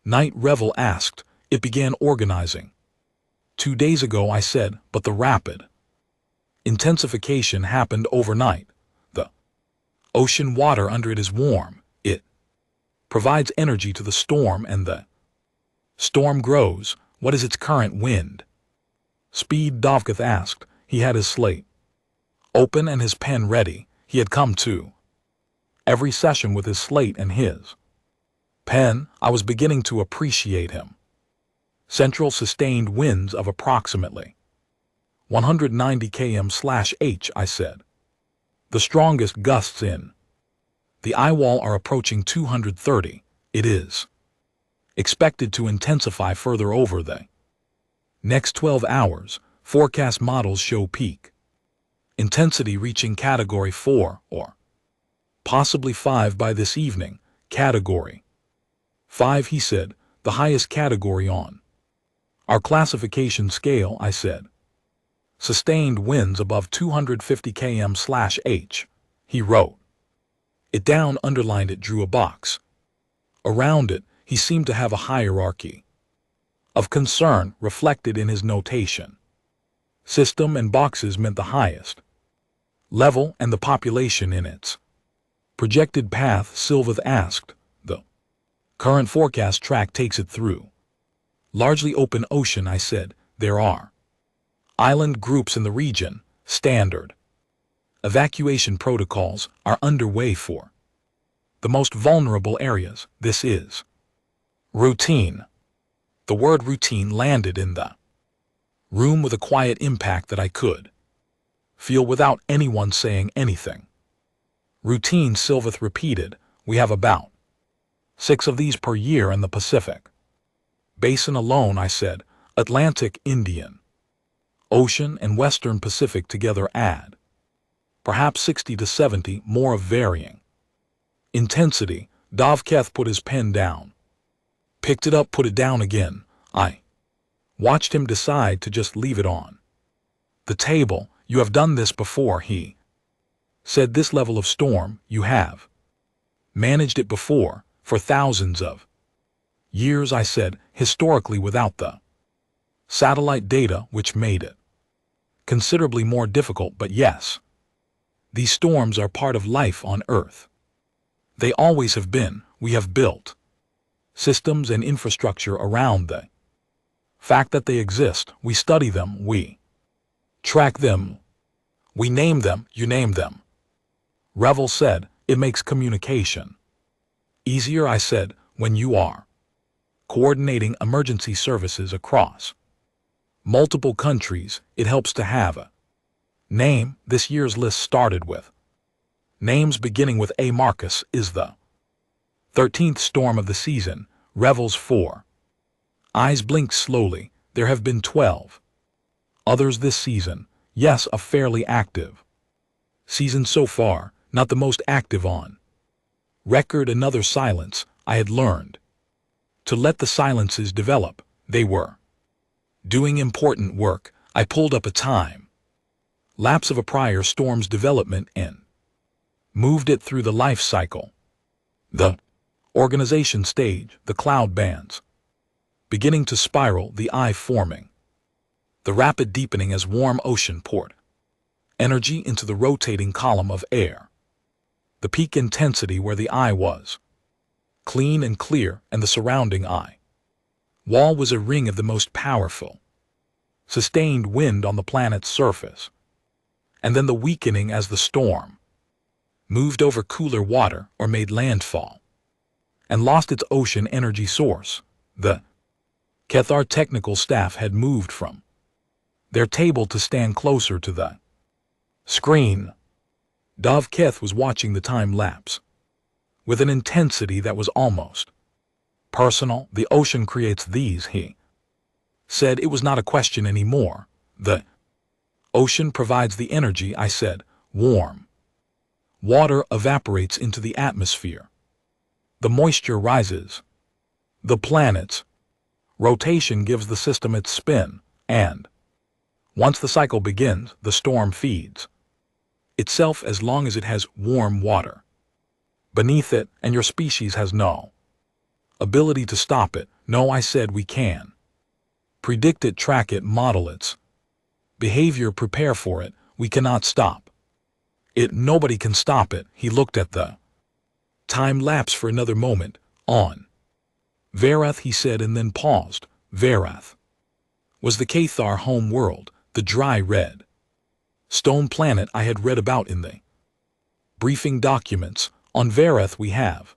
night, Revel asked. It began organizing 2 days ago, I said, but the rapid intensification happened overnight. The ocean water under it is warm. It provides energy to the storm, and the storm grows. What is its current wind speed? Dovketh asked. He had his slate open and his pen ready. He had come to every session with his slate and his pen. I was beginning to appreciate him. Central sustained winds of approximately 190 km/h, I said. The strongest gusts in the eyewall are approaching 230. It is expected to intensify further over the next 12 hours. Forecast models show peak intensity reaching Category 4 or possibly 5 by this evening. Category 5, he said, the highest category on our classification scale, I said. Sustained winds above 250 km/h, he wrote. It down underlined it drew a box. Around it, he seemed to have a hierarchy of concern reflected in his notation. System and boxes meant the highest level and the population in its projected path. Sylvath asked. The current forecast track takes it through largely open ocean, I said. There are island groups in the region. Standard evacuation protocols are underway for the most vulnerable areas. This is routine. The word routine landed in the room with a quiet impact that I could feel without anyone saying anything. Routine, Sylvath repeated. We have about 6 of these per year in the Pacific Basin alone, I said. Atlantic, Indian Ocean, and Western Pacific together add perhaps 60 to 70 more of varying intensity. Dovketh put his pen down, picked it up, put it down again. I watched him decide to just leave it on the table. You have done this before, he said. This level of storm, you have managed it before, for thousands of years, I said. Historically, without the satellite data, which made it considerably more difficult. But yes, these storms are part of life on Earth. They always have been. We have built systems and infrastructure around the fact that they exist. We study them, we track them, we name them, you name them. Revel said. It makes communication easier, I said, when you are coordinating emergency services across multiple countries. It helps to have a name. This year's list started with names beginning with A. Marcus is the 13th storm of the season. Revel's 4 eyes blinked slowly. There have been 12 others this season. Yes, a fairly active season so far, not the most active on record. Another silence. I had learned to let the silences develop. They were doing important work. I pulled up a time lapse of a prior storm's development and moved it through the life cycle. The organization stage, the cloud bands beginning to spiral, the eye forming, the rapid deepening as warm ocean poured energy into the rotating column of air, the peak intensity where the eye was clean and clear, and the surrounding eye wall was a ring of the most powerful sustained wind on the planet's surface. And then the weakening as the storm moved over cooler water or made landfall and lost its ocean energy source. The Kethar technical staff had moved from their table to stand closer to the screen. Dovketh was watching the time lapse with an intensity that was almost personal. The ocean creates these, he said. It was not a question anymore. The ocean provides the energy, I said. Warm water evaporates into the atmosphere. The moisture rises. The planet's rotation gives the system its spin, and once the cycle begins, the storm feeds itself as long as it has warm water beneath it, and your species has no ability to stop it. No, I said, we can predict it, track it, model its behavior, prepare for it. We cannot stop it. Nobody can stop it. He looked at the time lapse for another moment. On Varath, he said, and then paused. Varath was the Kethar home world, the dry red stone planet I had read about in the briefing documents. On Varath we have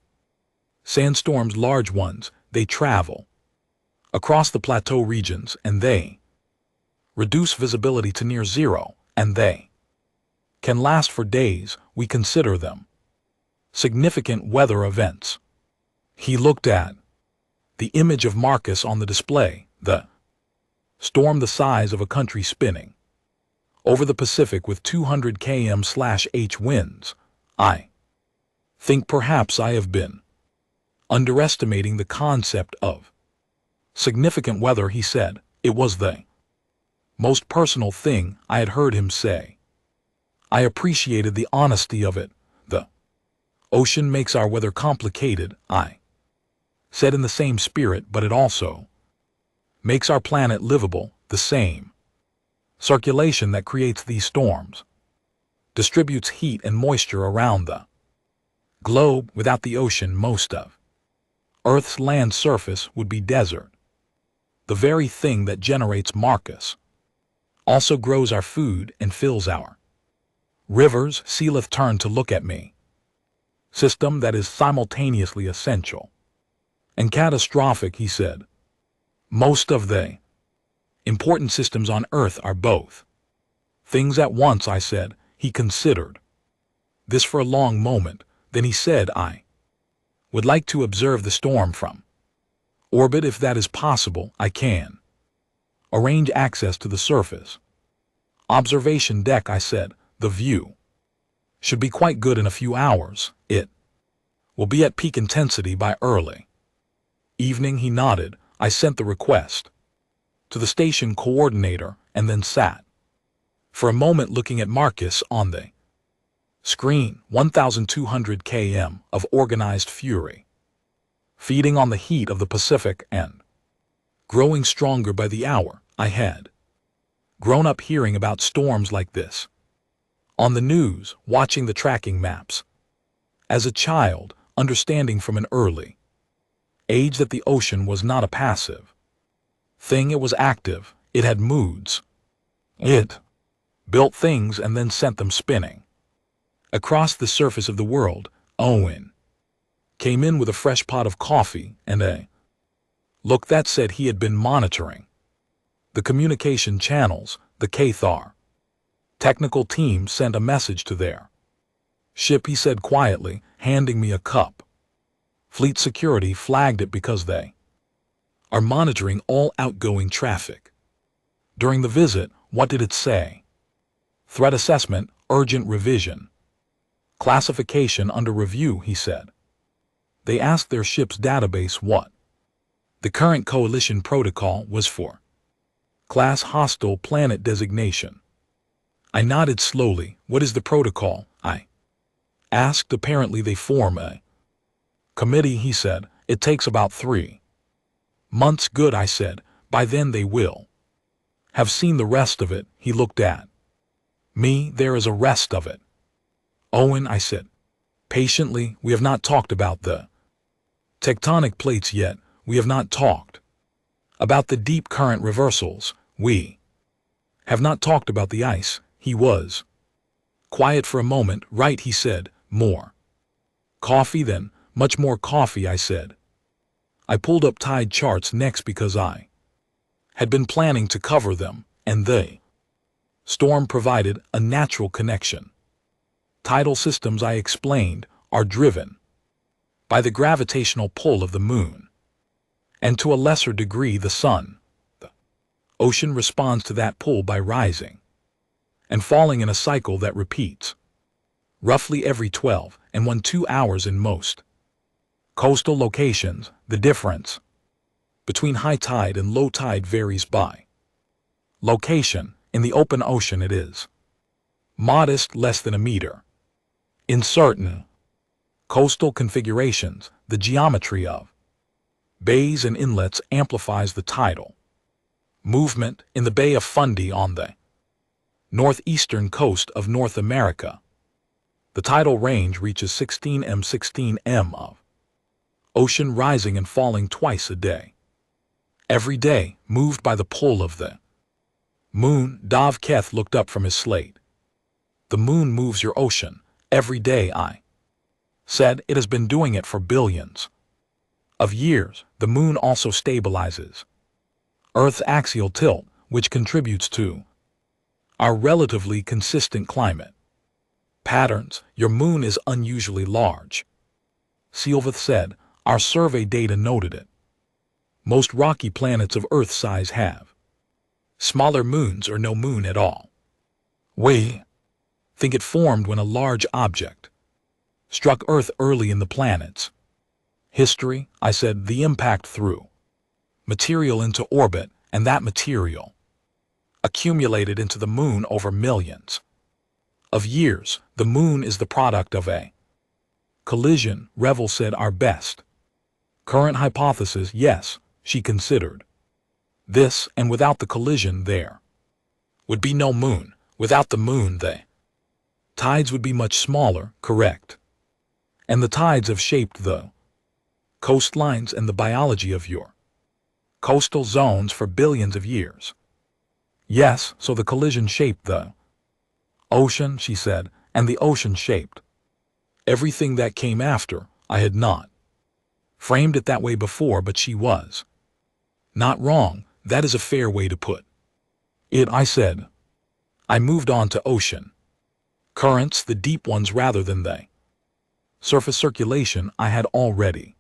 sandstorms, large ones. They travel across the plateau regions, and they reduce visibility to near zero, and they can last for days. We consider them significant weather events. He looked at the image of Marcus on the display. The storm the size of a country spinning over the Pacific with 200 km/h winds. I think perhaps I have been underestimating the concept of significant weather, he said. It was the most personal thing I had heard him say. I appreciated the honesty of it. The Ocean makes our weather complicated, I said in the same spirit, but it also makes our planet livable, the same circulation that creates these storms distributes heat and moisture around the globe. Without the ocean, most of Earth's land surface would be desert. The very thing that generates Marcus also grows our food and fills our rivers. Sealith turned to look at me. System that is simultaneously essential and catastrophic, he said. Most of the important systems on Earth are both things at once, I said. He considered this for a long moment. Then he said, I would like to observe the storm from orbit. If that is possible, I can arrange access to the surface observation deck, I said. The view should be quite good in a few hours. It will be at peak intensity by early evening. He nodded. I sent the request to the station coordinator and then sat for a moment looking at Marcus on the screen. 1,200 km of organized fury, feeding on the heat of the Pacific and growing stronger by the hour. I had grown up hearing about storms like this on the news, watching the tracking maps. As a child, understanding from an early age that the ocean was not a passive thing, it was active. It had moods. It built things and then sent them spinning across the surface of the world. Owen came in with a fresh pot of coffee and a look that said he had been monitoring the communication channels. The Cathar technical team sent a message to their ship, he said quietly, handing me a cup. Fleet security flagged it because they are monitoring all outgoing traffic. During the visit, what did it say? Threat assessment, urgent revision. Classification under review, he said. They asked their ship's database what the current coalition protocol was for class hostile planet designation. I nodded slowly. What is the protocol? I asked. Apparently they form a committee, he said. It takes about 3 months. Good, I said. By then they will have seen the rest of it. He looked at me. There is a rest of it, Owen, I said patiently. We have not talked about the tectonic plates yet. We have not talked about the deep current reversals. We have not talked about the ice. He was quiet for a moment. Right, he said. More coffee then? Much more coffee, I said. I pulled up tide charts next because I had been planning to cover them, and the storm provided a natural connection. Tidal systems, I explained, are driven by the gravitational pull of the moon, and to a lesser degree the sun. The ocean responds to that pull by rising and falling in a cycle that repeats roughly every 12 and 2 hours in most coastal locations. The difference between high tide and low tide varies by location. In the open ocean it is modest, less than a meter. In certain coastal configurations, the geometry of bays and inlets amplifies the tidal movement. In the Bay of Fundy on the northeastern coast of North America, the tidal range reaches 16 m of ocean rising and falling twice a day. Every day, moved by the pull of the moon. Dov Keth looked up from his slate. The moon moves your ocean every day, I said. It has been doing it for billions of years. The moon also stabilizes Earth's axial tilt, which contributes to our relatively consistent climate patterns. Your moon is unusually large, Sealvith said. Our survey data noted it. Most rocky planets of Earth size have smaller moons or no moon at all. We think it formed when a large object struck Earth early in the planet's history, I said. The impact threw material into orbit, and that material accumulated into the moon over millions of years. The moon is the product of a Collision, Revel said, are best. Current hypothesis, yes, she considered. This, and without the collision there would be no moon. Without the moon, the tides would be much smaller, correct. And the tides have shaped the coastlines and the biology of your coastal zones for billions of years. Yes, so the collision shaped the ocean, she said, and the ocean shaped everything that came after. I had not framed it that way before, but she was not wrong. That is a fair way to put it, I said. I moved on to ocean currents, the deep ones rather than the surface circulation I had already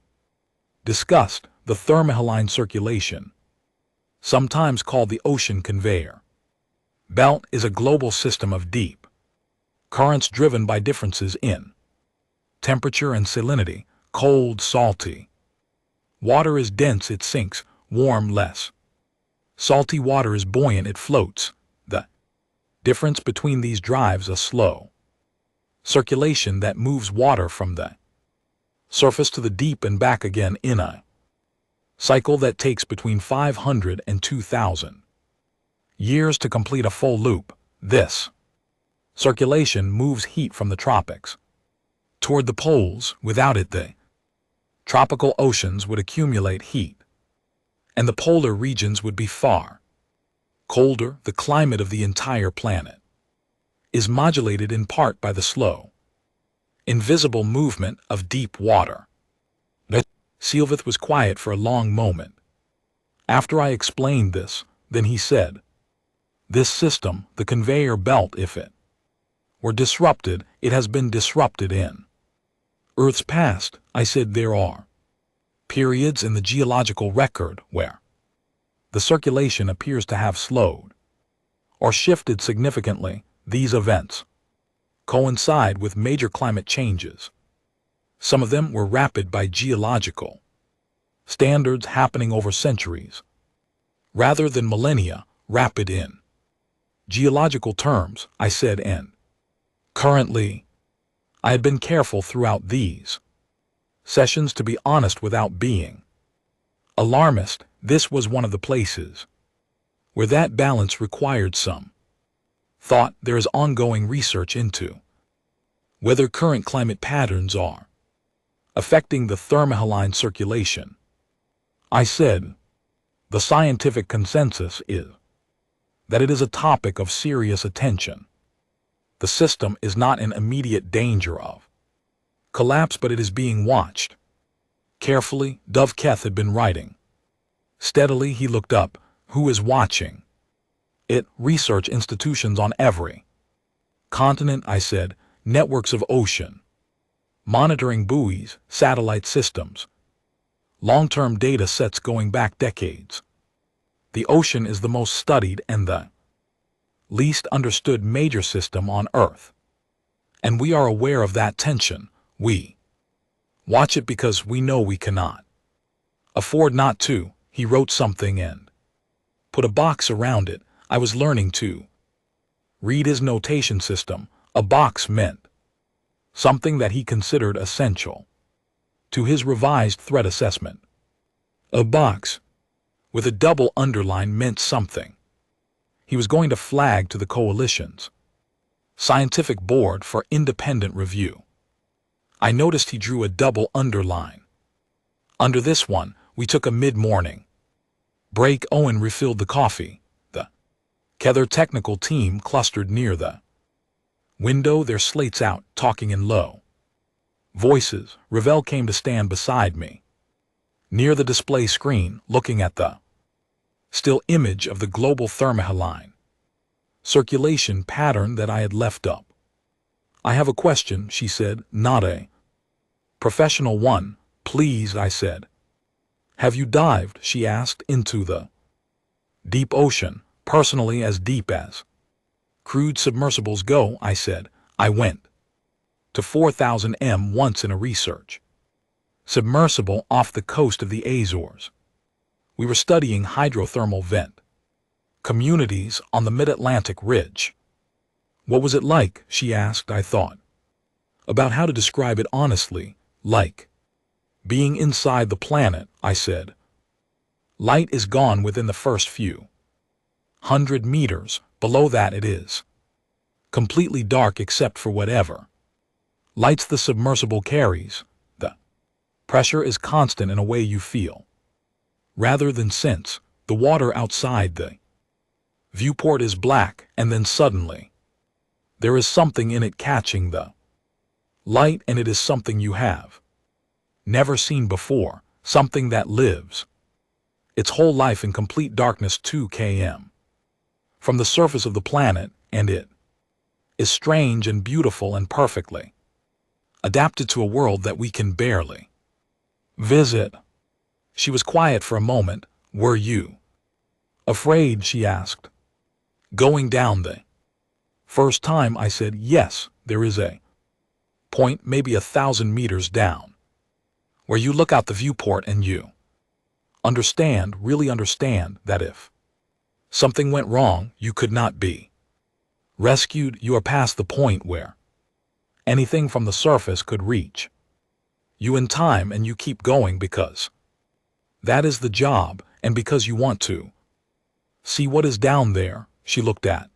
discussed, the thermohaline circulation, sometimes called the ocean conveyor belt, is a global system of deep currents driven by differences in temperature and salinity. Cold, salty water is dense, it sinks. Warm, less salty water is buoyant, it floats. The difference between these drives a slow circulation that moves water from the surface to the deep and back again in a cycle that takes between 500 and 2,000 years to complete a full loop. This circulation moves heat from the tropics toward the poles. Without it, the tropical oceans would accumulate heat, and the polar regions would be far colder. The climate of the entire planet is modulated in part by the slow, invisible movement of deep water. Silveth was quiet for a long moment. After I explained this, then he said, "This system, the conveyor belt, if it were disrupted, it has been disrupted in Earth's past." I said, "There are periods in the geological record where the circulation appears to have slowed or shifted significantly. These events coincide with major climate changes. Some of them were rapid by geological standards, happening over centuries, rather than millennia, rapid in geological terms," I said, "and currently, I had been careful throughout these sessions to be honest without being alarmist. This was one of the places where that balance required some thought. There is ongoing research into whether current climate patterns are affecting the thermohaline circulation." I said, "The scientific consensus is that it is a topic of serious attention. The system is not in immediate danger of collapse, but it is being watched carefully." Dov Keth had been writing steadily. He looked up. "Who is watching it?" "Research institutions on every continent," I said. "Networks of ocean monitoring buoys, satellite systems, long-term data sets going back decades. The ocean is the most studied and the least understood major system on Earth, and we are aware of that tension. We watch it because we know we cannot afford not to." He wrote something and put a box around it. I was learning to read his notation system. A box meant something that he considered essential to his revised threat assessment. A box with a double underline meant something he was going to flag to the coalition's scientific board for independent review. I noticed he drew a double underline. Under this one, we took a mid-morning break. Owen refilled the coffee. The Kether technical team clustered near the window, their slates out, talking in low voices. Ravel came to stand beside me, near the display screen, looking at the still image of the global thermohaline circulation pattern that I had left up. "I have a question," she said. "Not a professional one, please," I said. "Have you dived," she asked, "into the deep ocean?" "Personally, as deep as crude submersibles go," I said. "I went to 4,000 m once in a research submersible off the coast of the Azores. We were studying hydrothermal vent communities on the mid-Atlantic ridge." "What was it like?" she asked. I thought About how to describe it honestly, like being inside the planet, I said. Light is gone within the first few 100 meters, below that it is completely dark except for whatever lights the submersible carries. The pressure is constant in a way you feel, rather than sense. The water outside the viewport is black, and then suddenly there is something in it catching the light, and it is something you have never seen before, something that lives its whole life in complete darkness 2 km from the surface of the planet, and it is strange and beautiful and perfectly adapted to a world that we can barely visit. She was quiet for a moment. Were you afraid? She asked. Going down the first time, I said, yes, there is a point maybe 1,000 meters down where you look out the viewport and you understand, really understand, that if something went wrong, you could not be rescued. You are past the point where anything from the surface could reach you in time, and you keep going because that is the job, and because you want to see what is down there. She looked at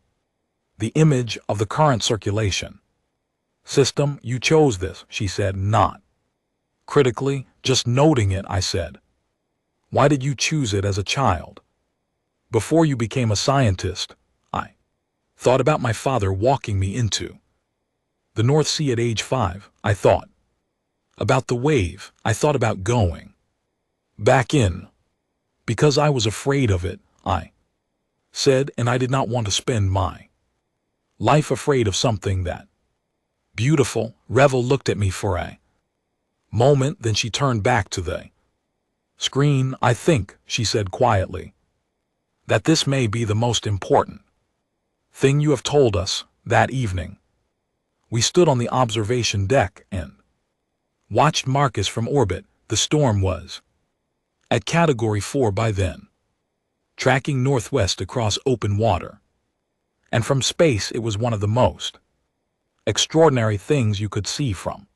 the image of the current circulation system. You chose this, she said, not critically, just noting it. I said, why did you choose it as a child? Before you became a scientist, I thought about my father walking me into the North Sea at age 5. I thought about the wave. I thought about going back in because I was afraid of it, I said, and I did not want to spend my life afraid of something that beautiful. Revel looked at me for a moment, then she turned back to the screen. I think, she said quietly, that this may be the most important thing you have told us. That evening, we stood on the observation deck and watched Marcus from orbit. The storm was at Category 4 by then, tracking northwest across open water. And from space it was one of the most extraordinary things you could see from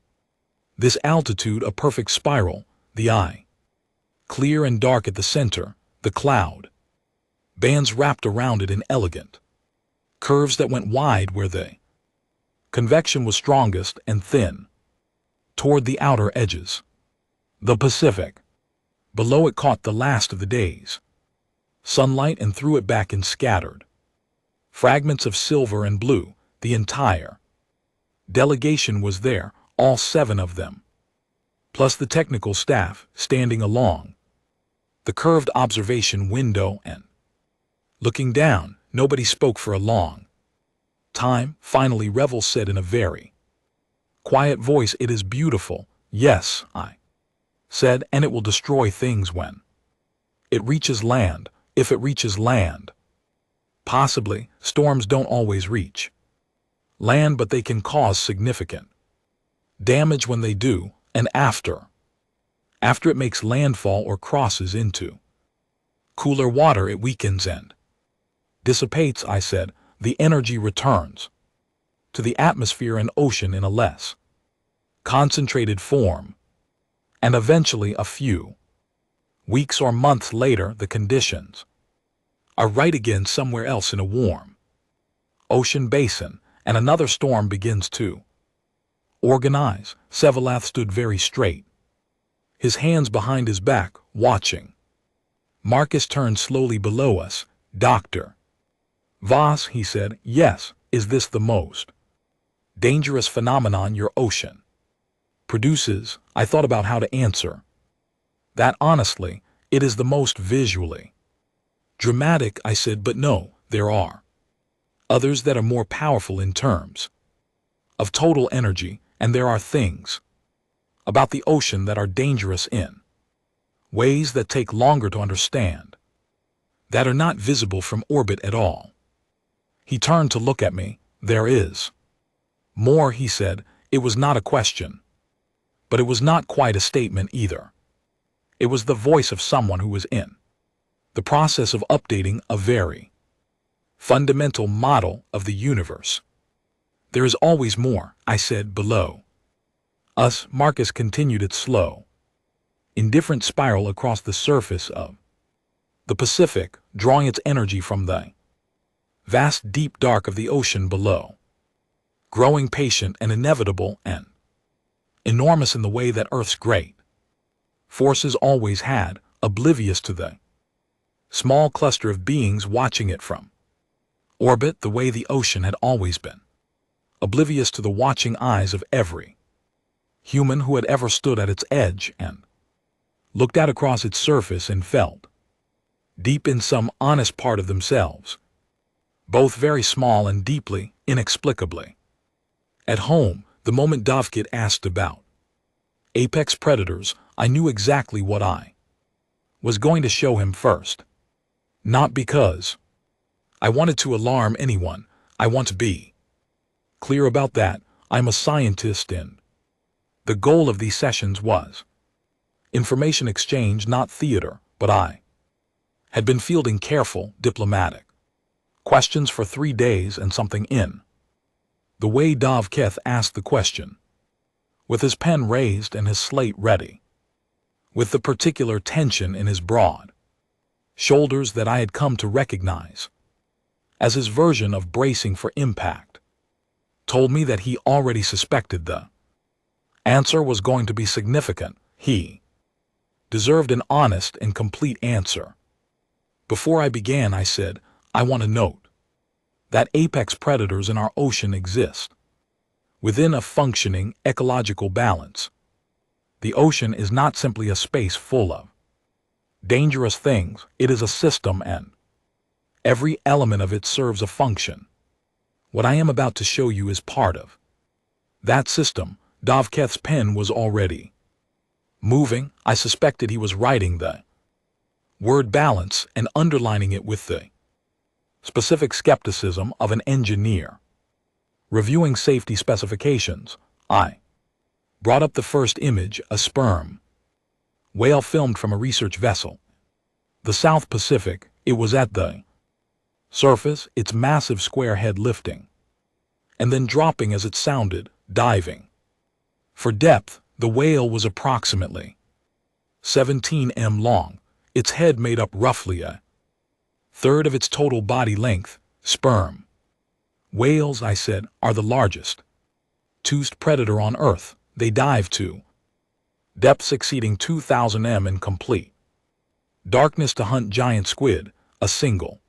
this altitude, a perfect spiral, the eye clear and dark at the center, the cloud bands wrapped around it in elegant curves that went wide where the convection was strongest and thin toward the outer edges. The Pacific below it caught the last of the day's sunlight and threw it back in scattered fragments of silver and blue. The entire delegation was there, all 7 of them, plus the technical staff, standing along the curved observation window and looking down. Nobody spoke for a long time. Finally, Revel said in a very quiet voice, "It is beautiful." "Yes," I said, "and it will destroy things when it reaches land." "If it reaches land." "Possibly. Storms don't always reach land, but they can cause significant damage when they do, and after it makes landfall or crosses into cooler water, it weakens and dissipates," I said. "The energy returns to the atmosphere and ocean in a less concentrated form, and eventually, a few weeks or months later, the conditions are right again somewhere else in a warm ocean basin, and another storm begins to organize." Sevelath stood very straight, his hands behind his back, watching. Marcus turned slowly below us. "Dr. Voss," he said, "yes, is this the most dangerous phenomenon your ocean produces?" I thought about how to answer that honestly. "It is the most visually dramatic," I said, "but no, there are others that are more powerful in terms of total energy, and there are things about the ocean that are dangerous in ways that take longer to understand, that are not visible from orbit at all." He turned to look at me. "There is more," he said. It was not a question, but it was not quite a statement either. It was the voice of someone who was in the process of updating a very fundamental model of the universe. "There is always more," I said, "below Marcus continued its slow, indifferent spiral across the surface of the Pacific, drawing its energy from the vast deep dark of the ocean below, growing patient and inevitable and enormous in the way that Earth's great forces always had, oblivious to the small cluster of beings watching it from orbit the way the ocean had always been, oblivious to the watching eyes of every human who had ever stood at its edge and looked out across its surface and felt, deep in some honest part of themselves, both very small and deeply, inexplicably at home. The moment Dovkit asked about apex predators, I knew exactly what I was going to show him first. Not because I wanted to alarm anyone, I want to be clear about that. I'm a scientist and the goal of these sessions was information exchange, not theater, but I had been fielding careful, diplomatic questions for 3 days and something in the way Dov-Keth asked the question, with his pen raised and his slate ready, with the particular tension in his broad shoulders that I had come to recognize as his version of bracing for impact, told me that he already suspected the answer was going to be significant. He deserved an honest and complete answer. Before I began, I said, I want to note that apex predators in our ocean exist within a functioning ecological balance. The ocean is not simply a space full of dangerous things, it is a system and every element of it serves a function. What I am about to show you is part of that system. Dov-Keth's pen was already moving. I suspected he was writing the word balance and underlining it with the specific skepticism of an engineer reviewing safety specifications. I brought up the first image, a sperm whale filmed from a research vessel. The South Pacific, it was at the surface, its massive square head lifting, and then dropping as it sounded, diving. For depth, the whale was approximately 17 m long, its head made up roughly a third of its total body length. Sperm whales, I said, are the largest toothed predator on Earth. They dive to depths exceeding 2,000 m in complete darkness to hunt giant squid. A single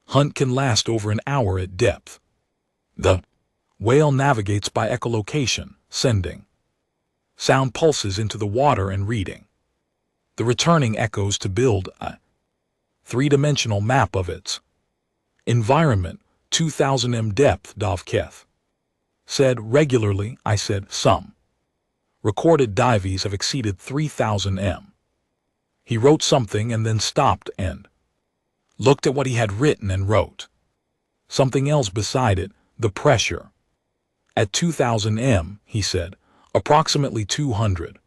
hunt can last over an hour at depth. The whale navigates by echolocation, sending sound pulses into the water and reading the returning echoes to build a three-dimensional map of its environment. 2,000 m depth, Dov-Keth said regularly. I said, some recorded dives have exceeded 3,000 m. He wrote something and then stopped and looked at what he had written and wrote something else beside it. The pressure at 2,000 m, he said, approximately 200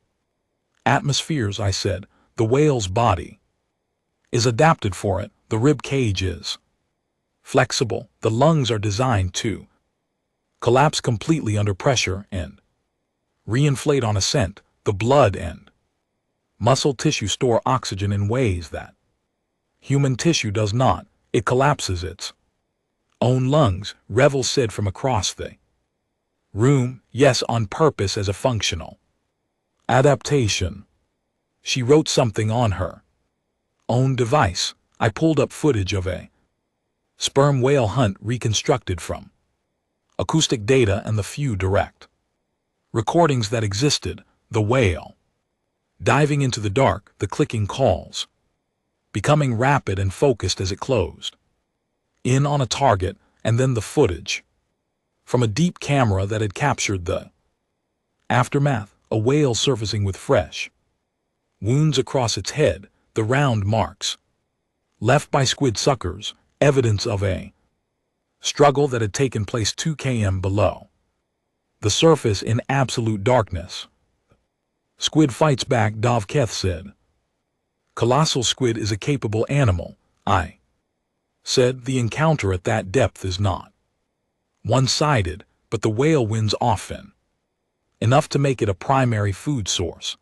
atmospheres. I said, the whale's body is adapted for it. The rib cage is flexible. The lungs are designed to collapse completely under pressure and reinflate on ascent. The blood and muscle tissue store oxygen in ways that human tissue does not. It collapses its own lungs, Revel said from across the room. Yes, on purpose, as a functional adaptation. She wrote something on her own device. I pulled up footage of a sperm whale hunt reconstructed from acoustic data and the few direct recordings that existed. The whale diving into the dark, the clicking calls becoming rapid and focused as it closed in on a target, and then the footage from a deep camera that had captured the aftermath, a whale surfacing with fresh wounds across its head, the round marks left by squid suckers, evidence of a struggle that had taken place 2 km below the surface in absolute darkness. Squid fights back, Dov-Keth said. Colossal squid is a capable animal, I said. The encounter at that depth is not one-sided, but the whale wins often. enough to make it a primary food source.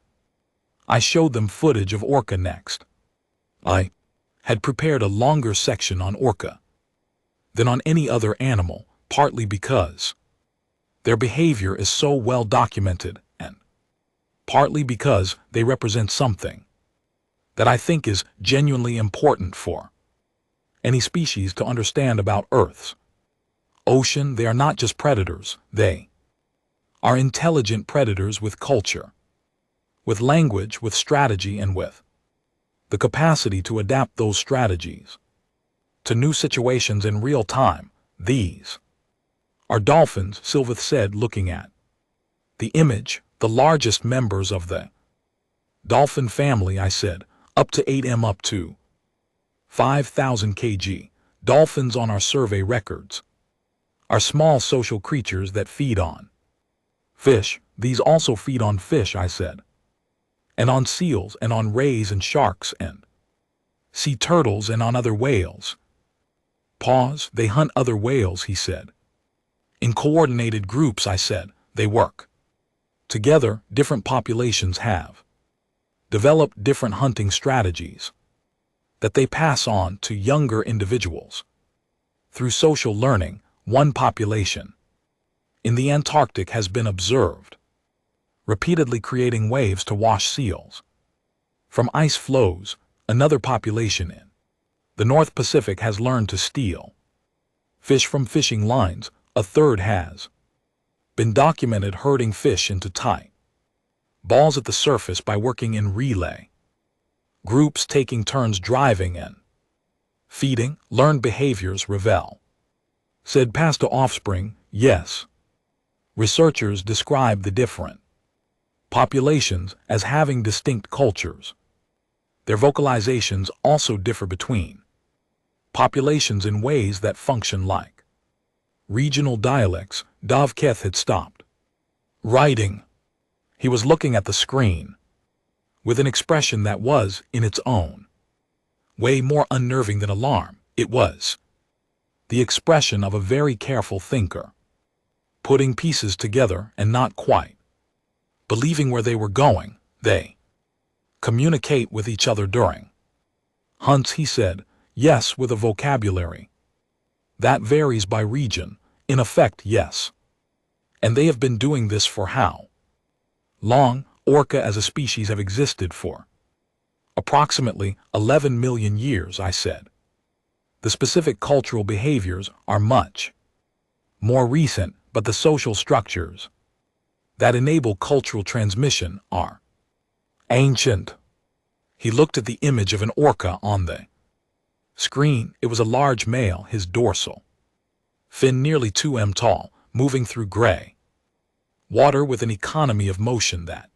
I showed them footage of orca next. I had prepared a longer section on orca than on any other animal, partly because their behavior is so well documented, and partly because they represent something that I think is genuinely important for any species to understand about Earth's ocean. They are not just predators, they are intelligent predators with culture, with language, with strategy, and with the capacity to adapt those strategies to new situations in real time. These are dolphins, Sylveth said, looking at the image. The largest members of the dolphin family, I said, up to 8 up to 5,000 kg. Dolphins on our survey records are small social creatures that feed on fish. These also feed on fish, I said, and on seals and on rays and sharks and sea turtles and on other whales. Pause. They hunt other whales, he said. In coordinated groups, I said. They work together. Different populations have developed different hunting strategies that they pass on to younger individuals. Through social learning, one population in the Antarctic has been observed repeatedly creating waves to wash seals from ice floes. Another population in the North Pacific has learned to steal fish from fishing lines. A third has been documented herding fish into tight balls at the surface by working in relay groups, taking turns driving and feeding. Learned behaviors, Ravel said, pass to offspring. Yes. Researchers describe the different populations as having distinct cultures. Their vocalizations also differ between populations in ways that function like regional dialects. Dovketh had stopped writing. He was looking at the screen with an expression that was, in its own way, more unnerving than alarm. It was the expression of a very careful thinker, putting pieces together and not quite believing where they were going. They communicate with each other during hunts, he said. Yes, with a vocabulary that varies by region. In effect, yes. And they have been doing this for how long? Orca as a species have existed for approximately 11 million years, I said. The specific cultural behaviors are much more recent, but the social structures that enable cultural transmission are ancient. He looked at the image of an orca on the screen. It was a large male, his dorsal fin nearly 2 tall, moving through gray water with an economy of motion that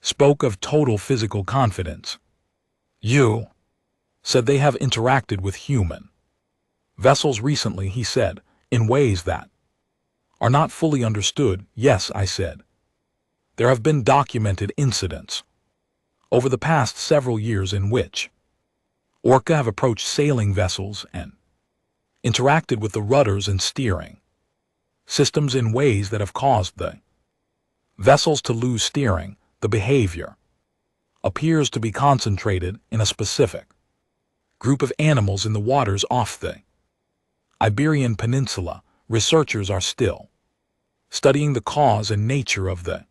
spoke of total physical confidence. You said they have interacted with human vessels recently, he said, in ways that are not fully understood. Yes, I said. There have been documented incidents over the past several years in which orca have approached sailing vessels and interacted with the rudders and steering systems in ways that have caused the vessels to lose steering. The behavior appears to be concentrated in a specific group of animals in the waters off the Iberian Peninsula. Researchers are still studying the cause and nature of the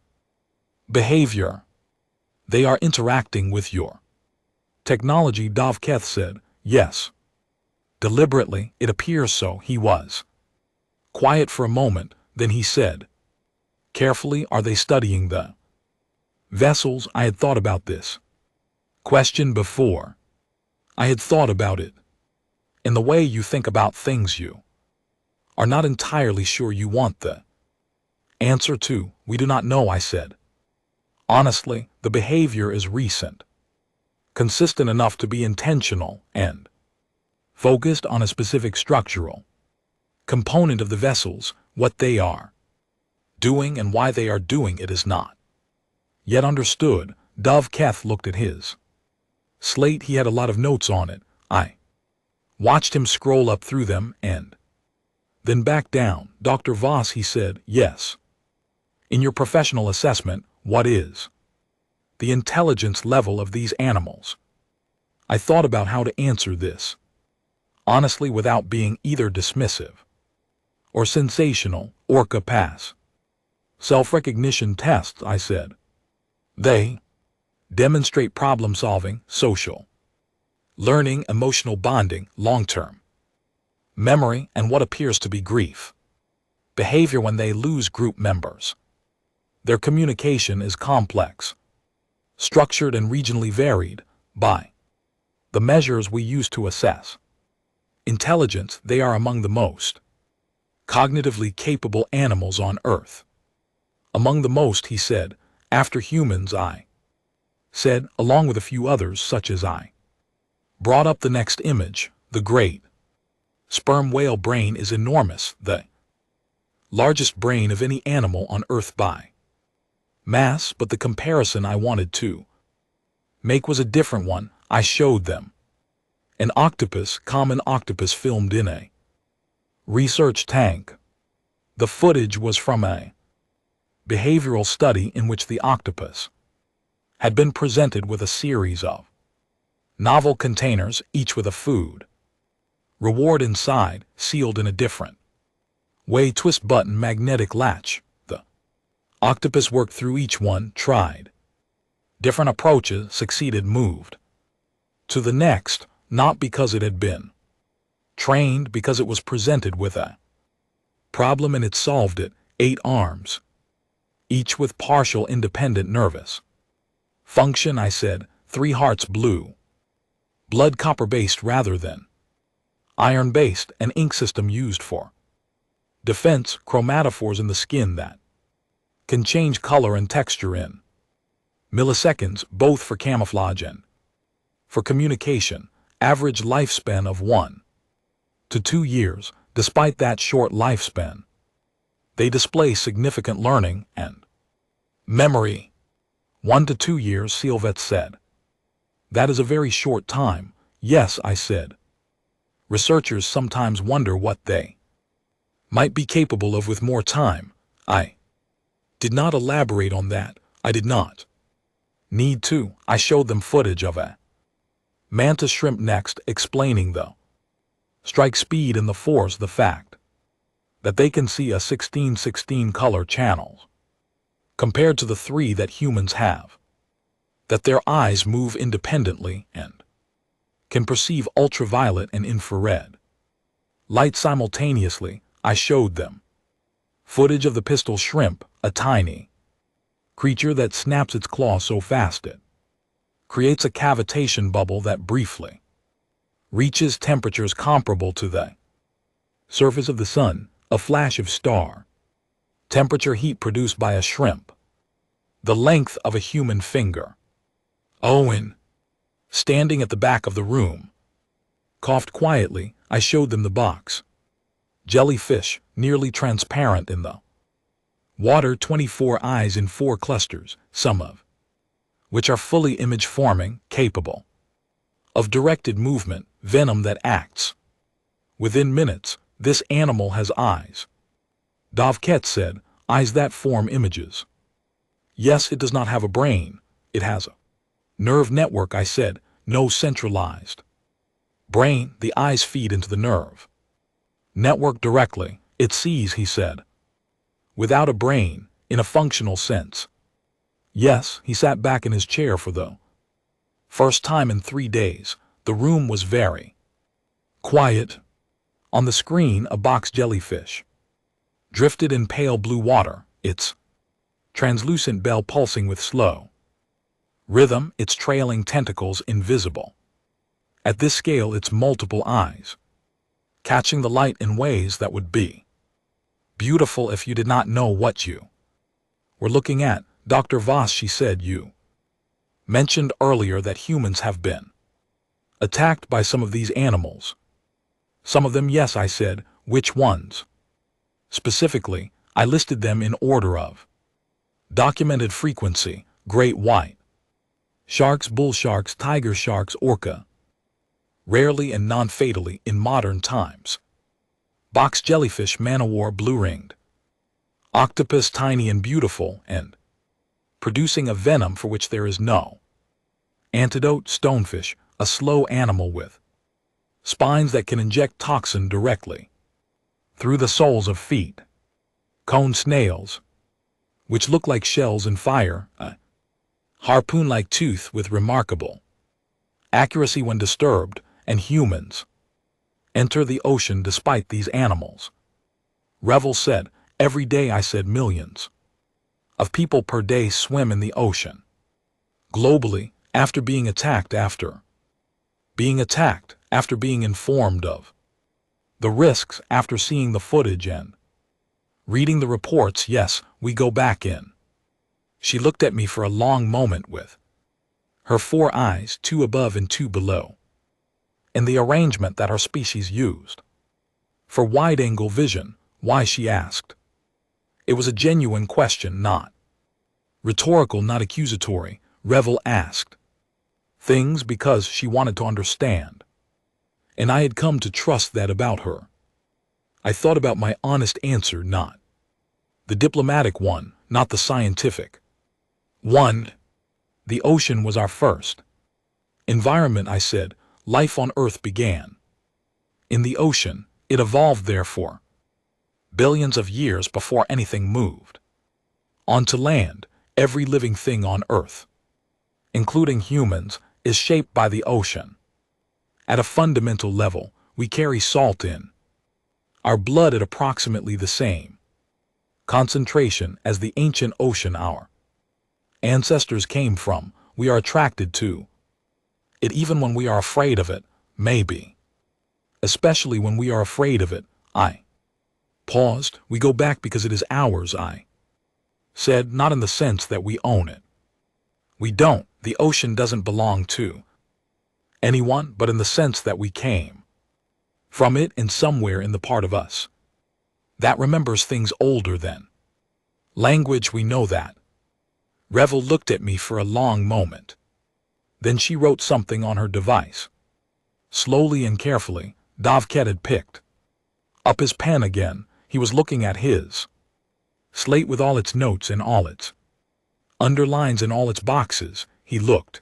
behavior. They are interacting with your technology, Dovketh said. Yes. Deliberately, it appears so. He was quiet for a moment, then he said, carefully, are they studying the vessels? I had thought about this question before. I had thought about it. In the way you think about things, you are not entirely sure you want the answer to. We do not know, I said. Honestly, the behavior is recent, consistent enough to be intentional, and focused on a specific structural component of the vessels. What they are doing and why they are doing it is not yet understood. Dovketh looked at his slate. He had a lot of notes on it. I watched him scroll up through them and then back down. Dr. Voss, he said, yes. In your professional assessment, what is the intelligence level of these animals? I thought about how to answer this, honestly, without being either dismissive or sensational. Orca pass. Self-recognition tests, I said. They demonstrate problem-solving, social learning, emotional bonding, long-term memory, and what appears to be grief behavior when they lose group members. Their communication is complex, structured, and regionally varied by the measures we use to assess intelligence. They are among the most cognitively capable animals on Earth. Among the most, he said, after humans. I said, along with a few others, such as I brought up the next image. The great sperm whale brain is enormous, the largest brain of any animal on Earth by mass, but the comparison I wanted to make was a different one. I showed them an octopus, common octopus, filmed in a research tank. The footage was from a behavioral study in which the octopus had been presented with a series of novel containers, each with a food reward inside, sealed in a different way. Twist button, magnetic latch. The octopus worked through each one, tried different approaches, succeeded, moved to the next, not because it had been trained, because it was presented with a problem and it solved it. 8 arms, each with partial independent nervous function. I said, 3 hearts, blue blood, copper-based rather than iron-based, an ink system used for defense, chromatophores in the skin that can change color and texture in milliseconds, both for camouflage and for communication. Average lifespan of 1 to 2 years. Despite that short lifespan, they display significant learning and memory. 1 to 2 years, Silvet said. That is a very short time. Yes, I said. Researchers sometimes wonder what they might be capable of with more time. I did not elaborate on that. I did not need to. I showed them footage of a mantis shrimp next, explaining the strike speed and the force, the fact that they can see a 16:16 color channels compared to the 3 that humans have, that their eyes move independently and can perceive ultraviolet and infrared light simultaneously. I showed them footage of the pistol shrimp, a tiny creature that snaps its claw so fast it creates a cavitation bubble that briefly reaches temperatures comparable to the surface of the sun, a flash of star temperature heat produced by a shrimp, the length of a human finger. Owen, standing at the back of the room, coughed quietly. I showed them the box jellyfish, nearly transparent in the water, 24 eyes in 4 clusters, some of which are fully image-forming, capable of directed movement, venom that acts within minutes. This animal has eyes, Dovket said, eyes that form images. Yes, it does not have a brain. It has a nerve network. I said, no centralized brain. The eyes feed into the nerve network directly. It sees, he said, without a brain, in a functional sense. Yes, he sat back in his chair for the first time in 3 days. The room was very quiet. On the screen, a box jellyfish drifted in pale blue water, its translucent bell pulsing with slow rhythm, its trailing tentacles invisible. At this scale, its multiple eyes catching the light in ways that would be beautiful if you did not know what you were looking at. Dr. Voss, she said, you mentioned earlier that humans have been attacked by some of these animals. Some of them, yes, I said. Which ones? Specifically, I listed them in order of documented frequency: great white sharks, bull sharks, tiger sharks, orca, rarely and non-fatally in modern times, box jellyfish, man-o-war, blue-ringed Octopus tiny and beautiful, and producing a venom for which there is no antidote. Stonefish, a slow animal with spines that can inject toxin directly through the soles of feet. Cone snails, which look like shells in fire, a harpoon-like tooth with remarkable accuracy when disturbed, and humans enter the ocean despite these animals. Revel said, every day. I said, millions of people per day swim in the ocean. Globally, after being attacked, after being informed of the risks, after seeing the footage and reading the reports. Yes, we go back in. She looked at me for a long moment with her 4 eyes, 2 above and 2 below, in the arrangement that our species used for wide-angle vision. Why? She asked. It was a genuine question, not rhetorical, not accusatory. Revel asked things because she wanted to understand, and I had come to trust that about her. I thought about my honest answer, not the diplomatic one, not the scientific one. The ocean was our first environment, I said. Life on Earth began in the ocean. It evolved, therefore, billions of years before anything moved onto land. Every living thing on Earth, including humans, is shaped by the ocean. At a fundamental level, we carry salt in our blood at approximately the same concentration as the ancient ocean our ancestors came from. We are attracted to it even when we are afraid of it, maybe especially when we are afraid of it. I paused. We go back because it is ours, I said, not in the sense that we own it. We don't. The ocean doesn't belong to anyone, but in the sense that we came from it, and somewhere in the part of us that remembers things older than language. We know that. Revel looked at me for a long moment. Then she wrote something on her device. Slowly and carefully, Davket had picked up his pen again. He was looking at his slate with all its notes and all its underlines and all its boxes. He looked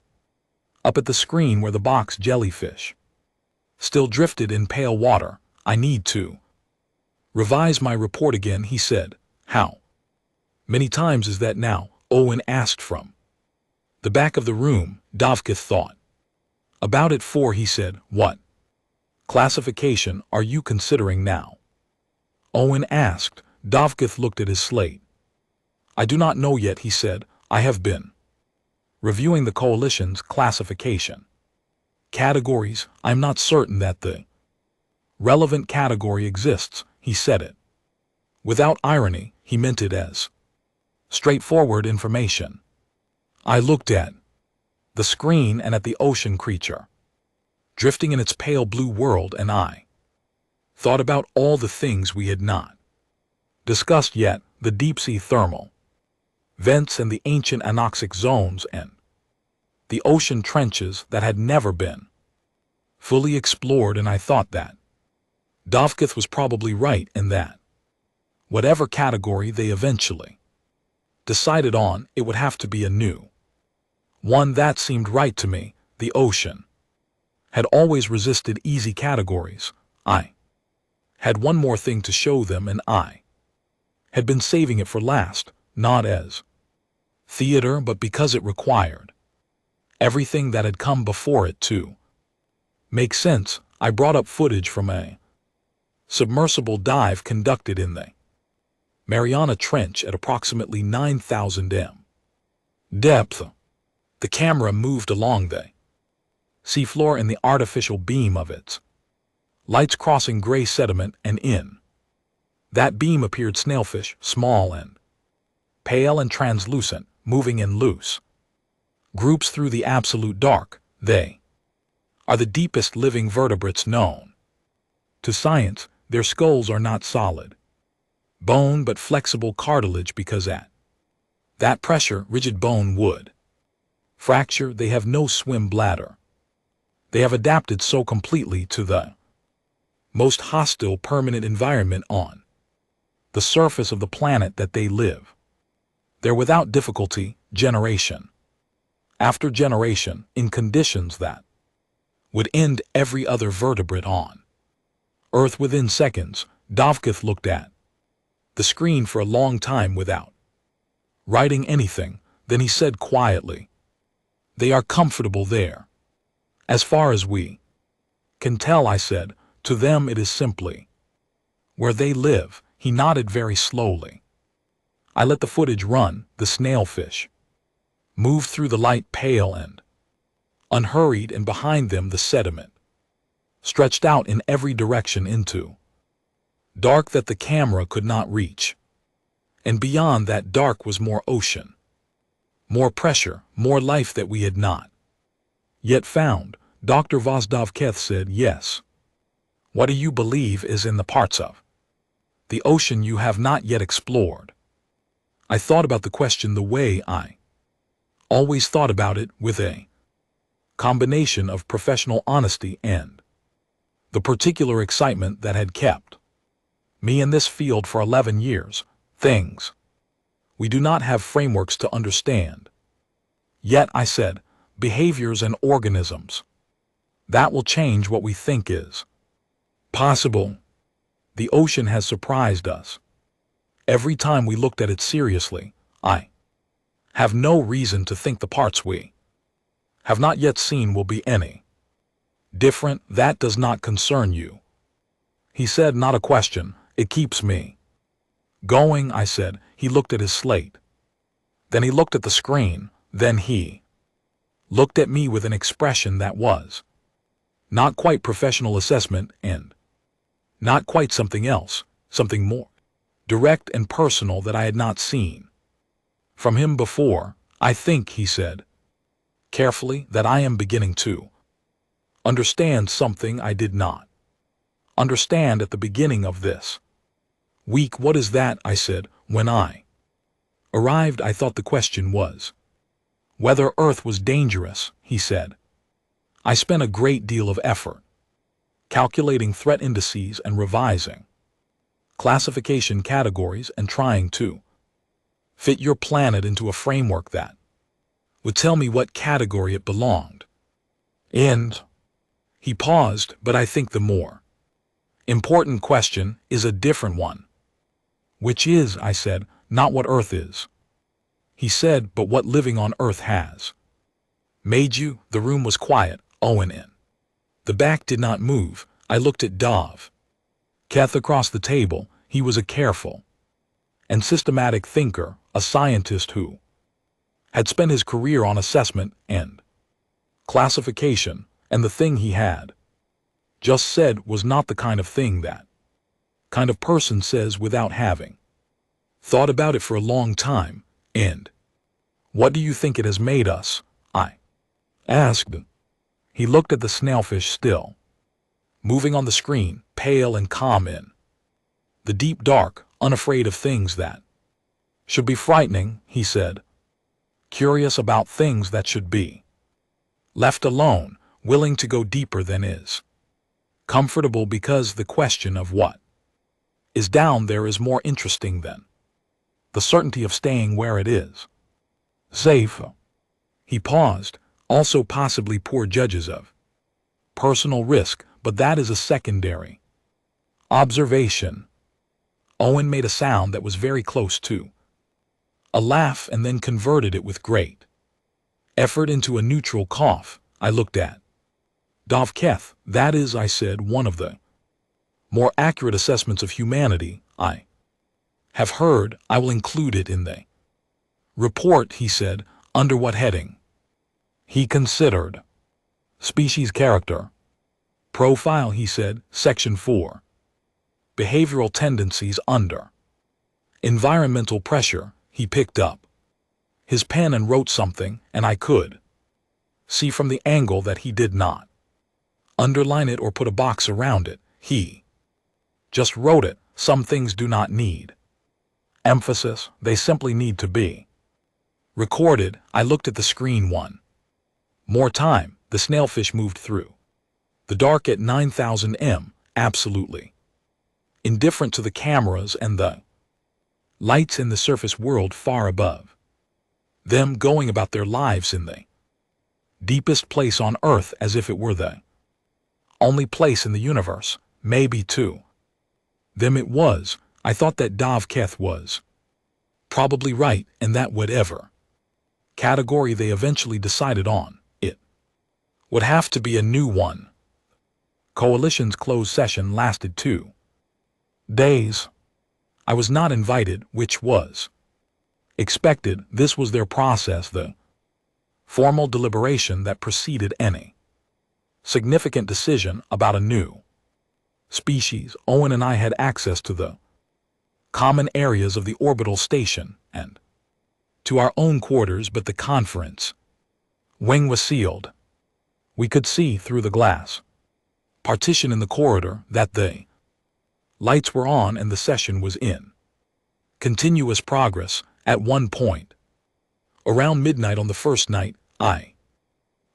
up at the screen where the box jellyfish still drifted in pale water. I need to revise my report again, he said. How many times is that now? Owen asked from the back of the room. Davket thought about it. 4, he said. What classification are you considering now? Owen asked. Davket looked at his slate. I do not know yet, he said. I have been reviewing the coalition's classification categories. I'm not certain that the relevant category exists. He said it without irony. He meant it as straightforward information. I looked at the screen and at the ocean creature drifting in its pale blue world, and I thought about all the things we had not discussed yet, the deep-sea thermal vents and the ancient anoxic zones and the ocean trenches that had never been fully explored. And I thought that Davket was probably right in that whatever category they eventually decided on, it would have to be a new one. That seemed right to me. The ocean had always resisted easy categories. I had one more thing to show them, and I had been saving it for last, not as theater, but because it required everything that had come before it to make sense. I brought up footage from a submersible dive conducted in the Mariana Trench at approximately 9,000 m depth. The camera moved along the seafloor in the artificial beam of its lights crossing gray sediment, and in that beam appeared snailfish, small and pale and translucent, moving in loose groups through the absolute dark. They are the deepest living vertebrates known to science. Their skulls are not solid bone but flexible cartilage, because at that pressure rigid bone would fracture. They have no swim bladder. They have adapted so completely to the most hostile permanent environment on the surface of the planet that they live. They're without difficulty, generation after generation, in conditions that would end every other vertebrate on Earth within seconds. Dovkith looked at the screen for a long time without writing anything. Then he said quietly, "They are comfortable there. As far as we can tell," I said. "To them it is simply where they live." He nodded very slowly. I let the footage run. The snailfish moved through the light, pale and unhurried, and behind them the sediment stretched out in every direction into dark that the camera could not reach. And beyond that dark was more ocean, more pressure, more life that we had not yet found. Dr. Vozdovketh said, "Yes. What do you believe is in the parts of the ocean you have not yet explored?" I thought about the question the way I always thought about it, with a combination of professional honesty and the particular excitement that had kept me in this field for 11 years. Things we do not have frameworks to understand. Yet, I said, behaviors and organisms that will change what we think is possible. The ocean has surprised us. Every time we looked at it seriously, I have no reason to think the parts we have not yet seen will be any different. That does not concern you," he said. "Not a question. It keeps me going," I said. He looked at his slate. Then he looked at the screen. Then he looked at me with an expression that was not quite professional assessment and not quite something else, something more direct and personal that I had not seen from him before. "I think," he said carefully, "that I am beginning to understand something I did not understand at the beginning of this week." "What is that?" I said. "When I arrived, I thought the question was whether Earth was dangerous," he said. "I spent a great deal of effort calculating threat indices and revising classification categories and trying to fit your planet into a framework that would tell me what category it belonged in." He paused. "But I think the more important question is a different one." "Which is," I said, "not what Earth is." He said, "but what living on Earth has made you." The room was quiet. Owen in the back did not move. I looked at Dov Keth across the table. He was a careful and systematic thinker, a scientist who had spent his career on assessment and classification, and the thing he had just said was not the kind of thing that kind of person says without having thought about it for a long time. "And what do you think it has made us?" I asked. He looked at the snailfish still moving on the screen, pale and calm in the deep dark, unafraid of things that should be frightening, he said. "Curious about things that should be left alone, willing to go deeper than is comfortable, because the question of what is down there is more interesting than the certainty of staying where it is safe." He paused. "Also possibly poor judges of personal risk, but that is a secondary observation." Owen made a sound that was very close to a laugh and then converted it with great effort into a neutral cough. I looked at Dovketh. "That is," I said, "one of the more accurate assessments of humanity I have heard. I will include it in the report," he said. "Under what heading?" He considered. "Species character profile," he said. "Section 4. Behavioral tendencies under environmental pressure." He picked up his pen and wrote something, and I could see from the angle that he did not underline it or put a box around it. He just wrote it. Some things do not need emphasis, they simply need to be recorded. I looked at the screen one more time. The snailfish moved through the dark at 9,000 m, absolutely indifferent to the cameras and the Lights in the surface world far above. Them going about their lives in the deepest place on earth as if it were the only place in the universe, maybe too. Them it was. I thought that Dovketh was probably right, and that whatever category they eventually decided on, it would have to be a new one. Coalition's closed session lasted 2 days. I was not invited, which was expected. This was their process, the formal deliberation that preceded any significant decision about a new species. Owen and I had access to the common areas of the orbital station and to our own quarters, but the conference wing was sealed. We could see through the glass partition in the corridor that the lights were on and the session was in continuous progress. At one point, around midnight on the first night, I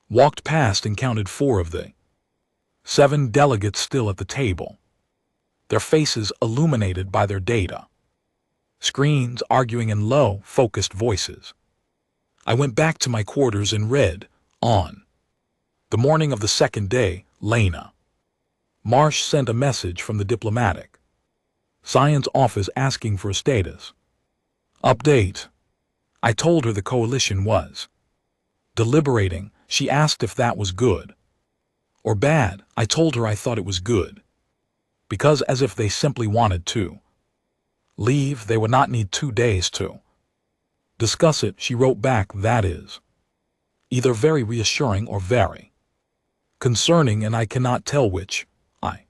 walked past and counted 4 of the 7 delegates still at the table, their faces illuminated by their data screens, arguing in low, focused voices. I went back to my quarters and read, on the morning of the second day, Lena Marsh sent a message from the diplomatic science office asking for a status update. I told her the coalition was deliberating. She asked if that was good or bad. I told her I thought it was good, because as if they simply wanted to leave, they would not need 2 days to discuss it. She wrote back, that is either very reassuring or very concerning, and I cannot tell which. I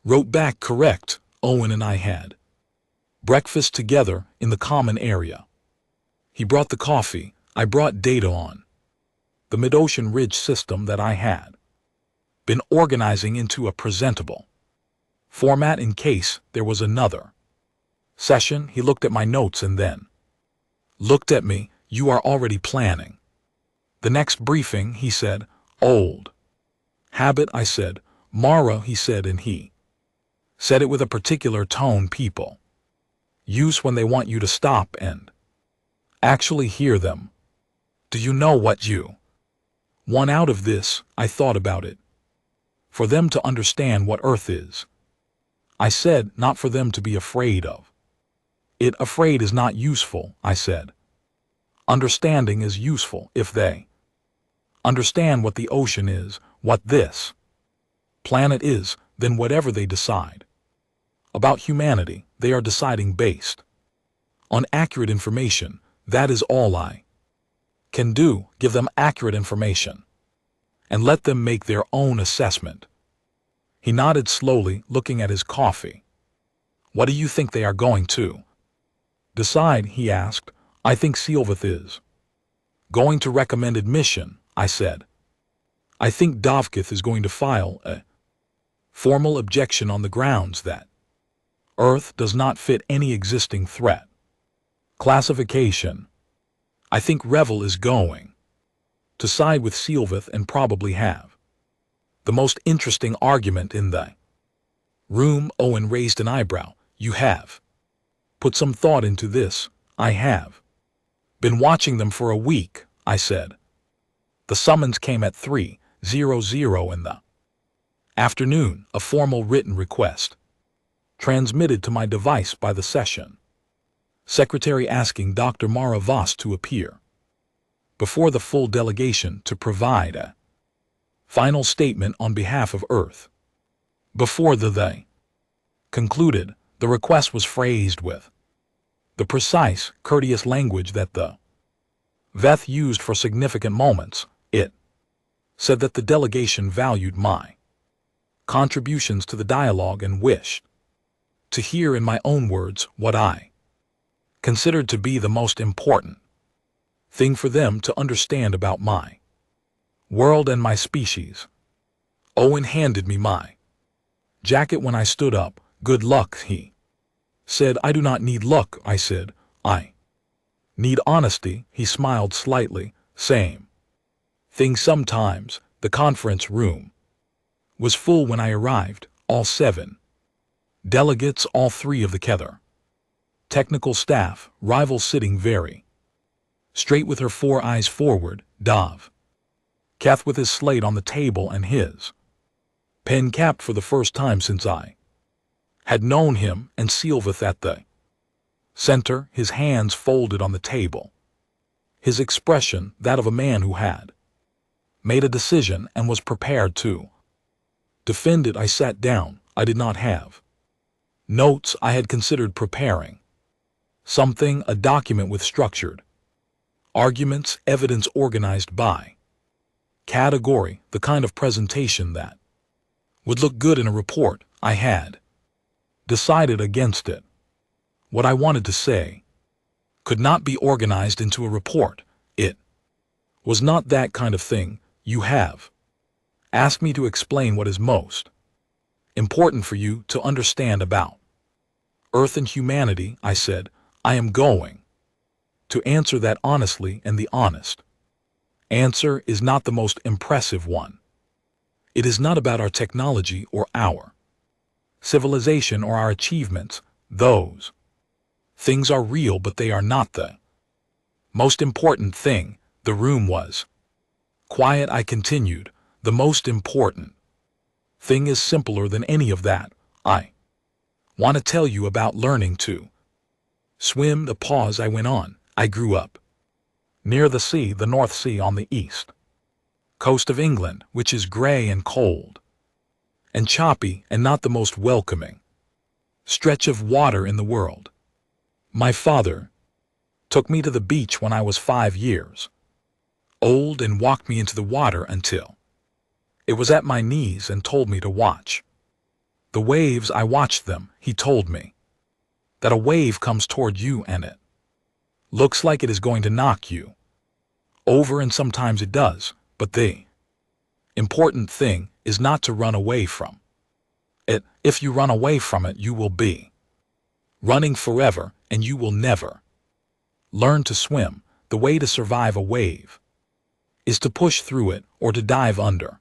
wrote back, correct. Owen and I had breakfast together in the common area. He brought the coffee, I brought data on the mid-ocean ridge system that I had been organizing into a presentable format in case there was another session. He looked at my notes and then looked at me. You are already planning the next briefing, he said. Old habit, I said. Mara, he said, and he said it with a particular tone people use when they want you to stop and actually hear them. Do you know what you want out of this? I thought about it. For them to understand what Earth is. I said, not for them to be afraid of it. Afraid is not useful, I said. Understanding is useful if they understand what the ocean is, what this planet is, then whatever they decide about humanity, they are deciding based on accurate information. That is all I can do, give them accurate information and let them make their own assessment. He nodded slowly, looking at his coffee. What do you think they are going to decide? He asked. I think Silvath is going to recommend admission, I said. I think Dovketh is going to file a formal objection on the grounds that Earth does not fit any existing threat classification. I think Revel is going to side with Silvath and probably have the most interesting argument in the room. Owen raised an eyebrow. You have put some thought into this. I have been watching them for a week, I said. The summons came at 3:00 in the afternoon, a formal written request transmitted to my device by the session secretary asking Dr. Mara Voss to appear before the full delegation to provide a final statement on behalf of Earth. Before they concluded, the request was phrased with the precise, courteous language that the Veth used for significant moments. It said that the delegation valued my contributions to the dialogue and wished to hear in my own words what I considered to be the most important thing for them to understand about my world and my species. Owen handed me my jacket when I stood up. Good luck, he said. I do not need luck, I said. I need honesty. He smiled slightly. Same thing sometimes. The conference room was full when I arrived. All 7 delegates, all 3 of the Kether Technical staff, rival sitting very straight with her 4 eyes forward, Dov. Kath with his slate on the table and his pen capped for the first time since I had known him, and Silveth at the center, his hands folded on the table. His expression, that of a man who had made a decision and was prepared to defend it. I sat down. I did not have notes. I had considered preparing something, a document with structured arguments, evidence organized by category, the kind of presentation that would look good in a report. I had decided against it. What I wanted to say could not be organized into a report. It was not that kind of thing. You have asked me to explain what is most important for you to understand about Earth and humanity. I said, I am going to answer that honestly, and the honest answer is not the most impressive one. It is not about our technology or our civilization or our achievements. Those things are real, but they are not the most important thing. The room was quiet. I continued, the most important thing is simpler than any of that. I want to tell you about learning to swim. A pause. I went on. I grew up near the sea, the North Sea on the east coast of England, which is gray and cold and choppy and not the most welcoming stretch of water in the world. My father took me to the beach when I was 5 years old and walked me into the water until it was at my knees and told me to watch the waves. I watched them. He told me that a wave comes toward you and it looks like it is going to knock you over, and sometimes it does, but the important thing is not to run away from it. If you run away from it, you will be running forever, and you will never learn to swim. The way to survive a wave is to push through it or to dive under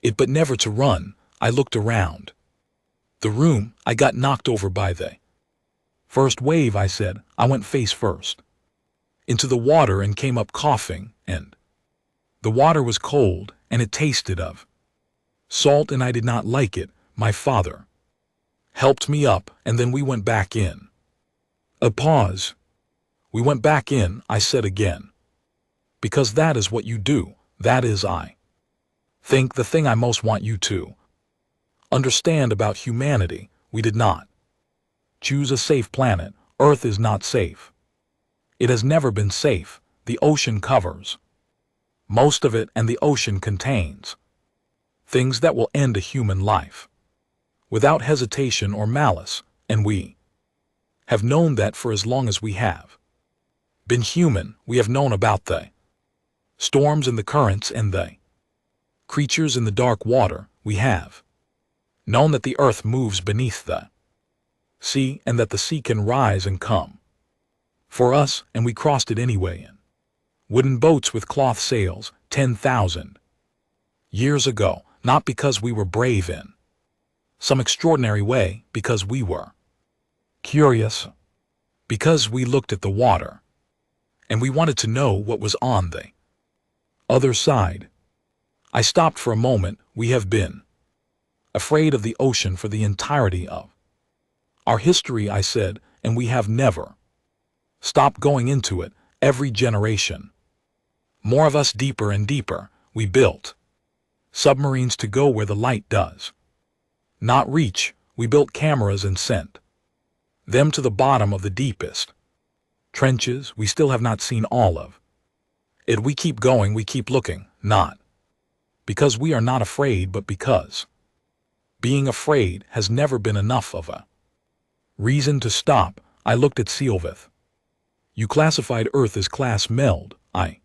it, but never to run. I looked around the room. I got knocked over by the first wave. I said, I went face first into the water and came up coughing, and the water was cold and it tasted of salt, and I did not like it. My father helped me up, and then we went back in. A pause. We went back in. I said again, because that is what you do. That is, I think, the thing I most want you to understand about humanity. We did not choose a safe planet. Earth is not safe. It has never been safe. The ocean covers most of it, and the ocean contains things that will end a human life without hesitation or malice, and we have known that for as long as we have been human. We have known about the storms and the currents and the creatures in the dark water. We have known that the earth moves beneath the sea, and that the sea can rise and come for us, and we crossed it anyway in wooden boats with cloth sails 10,000 years ago, not because we were brave in some extraordinary way, because we were curious, because we looked at the water and we wanted to know what was on the other side. I stopped for a moment. We have been afraid of the ocean for the entirety of our history, I said, and we have never stopped going into it. Every generation, more of us, deeper and deeper. We built submarines to go where the light does not reach. We built cameras and sent them to the bottom of the deepest trenches. We still have not seen all of it. We keep going. We keep looking, not because we are not afraid, but because being afraid has never been enough of a reason to stop. I looked at Silveth. You classified Earth as class meld. I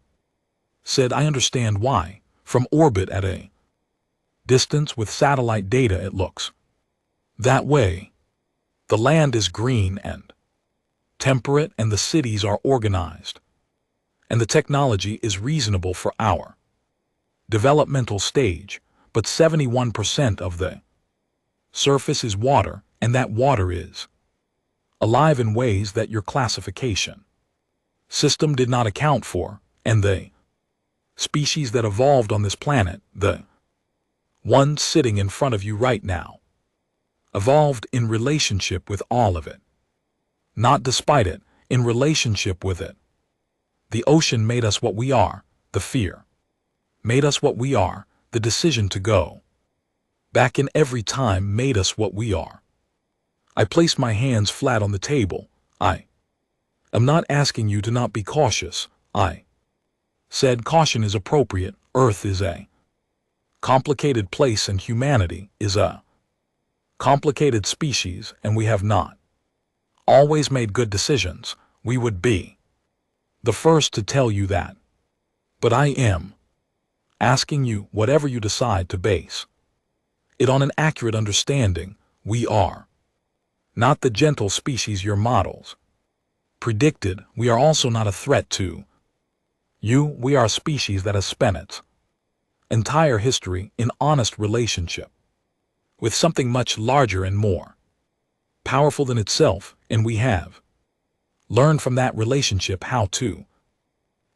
said, I understand why. From orbit at a distance with satellite data, it looks that way. The land is green and temperate, and the cities are organized, and the technology is reasonable for our developmental stage, but 71% of the surface is water, and that water is alive in ways that your classification system did not account for, and the species that evolved on this planet, the one sitting in front of you right now, evolved in relationship with all of it. Not despite it, in relationship with it. The ocean made us what we are, the fear made us what we are, the decision to go back in every time made us what we are. I placed my hands flat on the table. I am not asking you to not be cautious. I said caution is appropriate. Earth is a complicated place and humanity is a complicated species, and we have not always made good decisions. We would be the first to tell you that. But I am asking you, whatever you decide to base it on, an accurate understanding. We are not the gentle species your models predicted. We are also not a threat to you. We are a species that has spent its entire history in honest relationship with something much larger and more powerful than itself, and we have learned from that relationship how to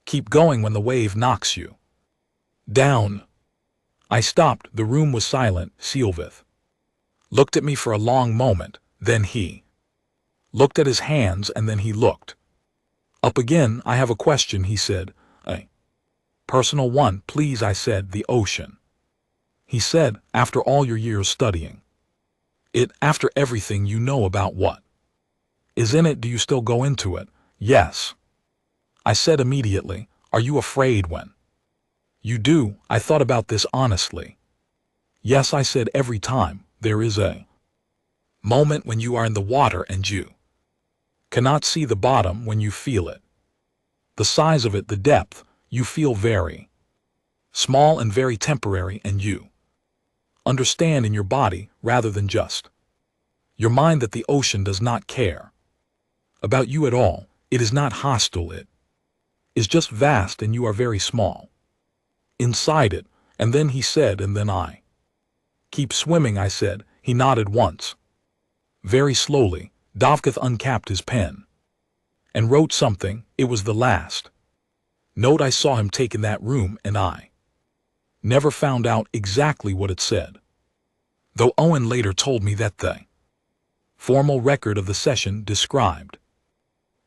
keep going when the wave knocks you down. I stopped. The room was silent. Sealvith looked at me for a long moment, then he looked at his hands, and then he looked up again. I have a question, he said. A personal one, please, I said. The ocean, he said, after all your years studying it, after everything you know about what is in it, do you still go into it? Yes, I said immediately. Are you afraid when you do? I thought about this honestly. Yes, I said, every time. There is a moment when you are in the water and you cannot see the bottom. When you feel it, the size of it, the depth, you feel very small and very temporary, and you understand in your body rather than just your mind that the ocean does not care about you at all. It is not hostile. It is just vast, and you are very small inside it. And then he said, and then I keep swimming, I said. He nodded once. Very slowly, Dovkith uncapped his pen and wrote something. It was the last note I saw him take in that room, and I never found out exactly what it said, though Owen later told me that the formal record of the session described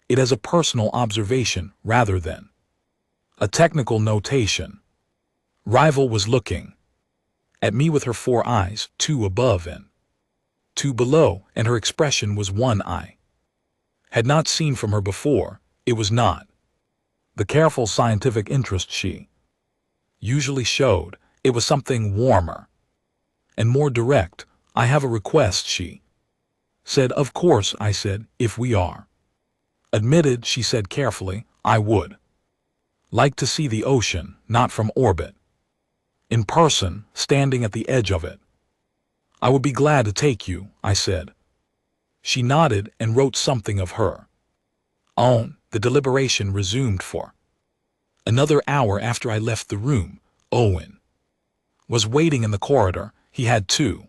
it as a personal observation rather than a technical notation. Rival was looking at me with her 4 eyes, 2 above and 2 below, and her expression was one I had not seen from her before. It was not the careful scientific interest she usually showed. It was something warmer and more direct. I have a request, she said. Of course, I said. If we are admitted, she said carefully, I would like to see the ocean, not from orbit, in person, standing at the edge of it. I would be glad to take you, I said. She nodded and wrote something of her own. The deliberation resumed for another hour. After I left the room, Owen was waiting in the corridor. He had 2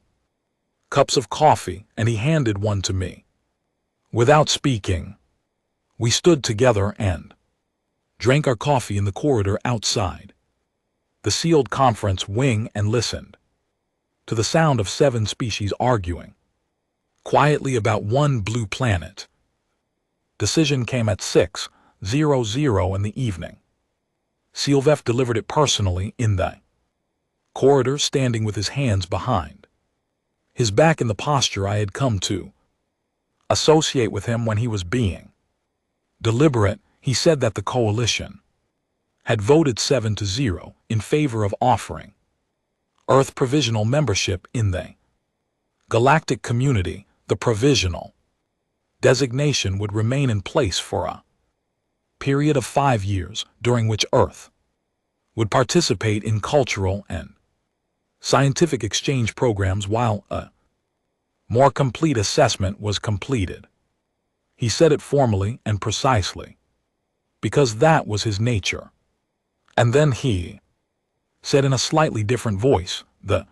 cups of coffee, and he handed one to me. Without speaking, we stood together and drank our coffee in the corridor outside the sealed conference wing and listened to the sound of 7 species arguing quietly about one blue planet. Decision came at 6:00 in the evening. Sealveth delivered it personally in the corridor, standing with his hands behind his back in the posture I had come to associate with him when he was being deliberate. He said that the coalition had voted 7-0 in favor of offering Earth provisional membership in the galactic community. The provisional designation would remain in place for a period of 5 years, during which Earth would participate in cultural and scientific exchange programs while a more complete assessment was completed. He said it formally and precisely, because that was his nature. And then he said in a slightly different voice, the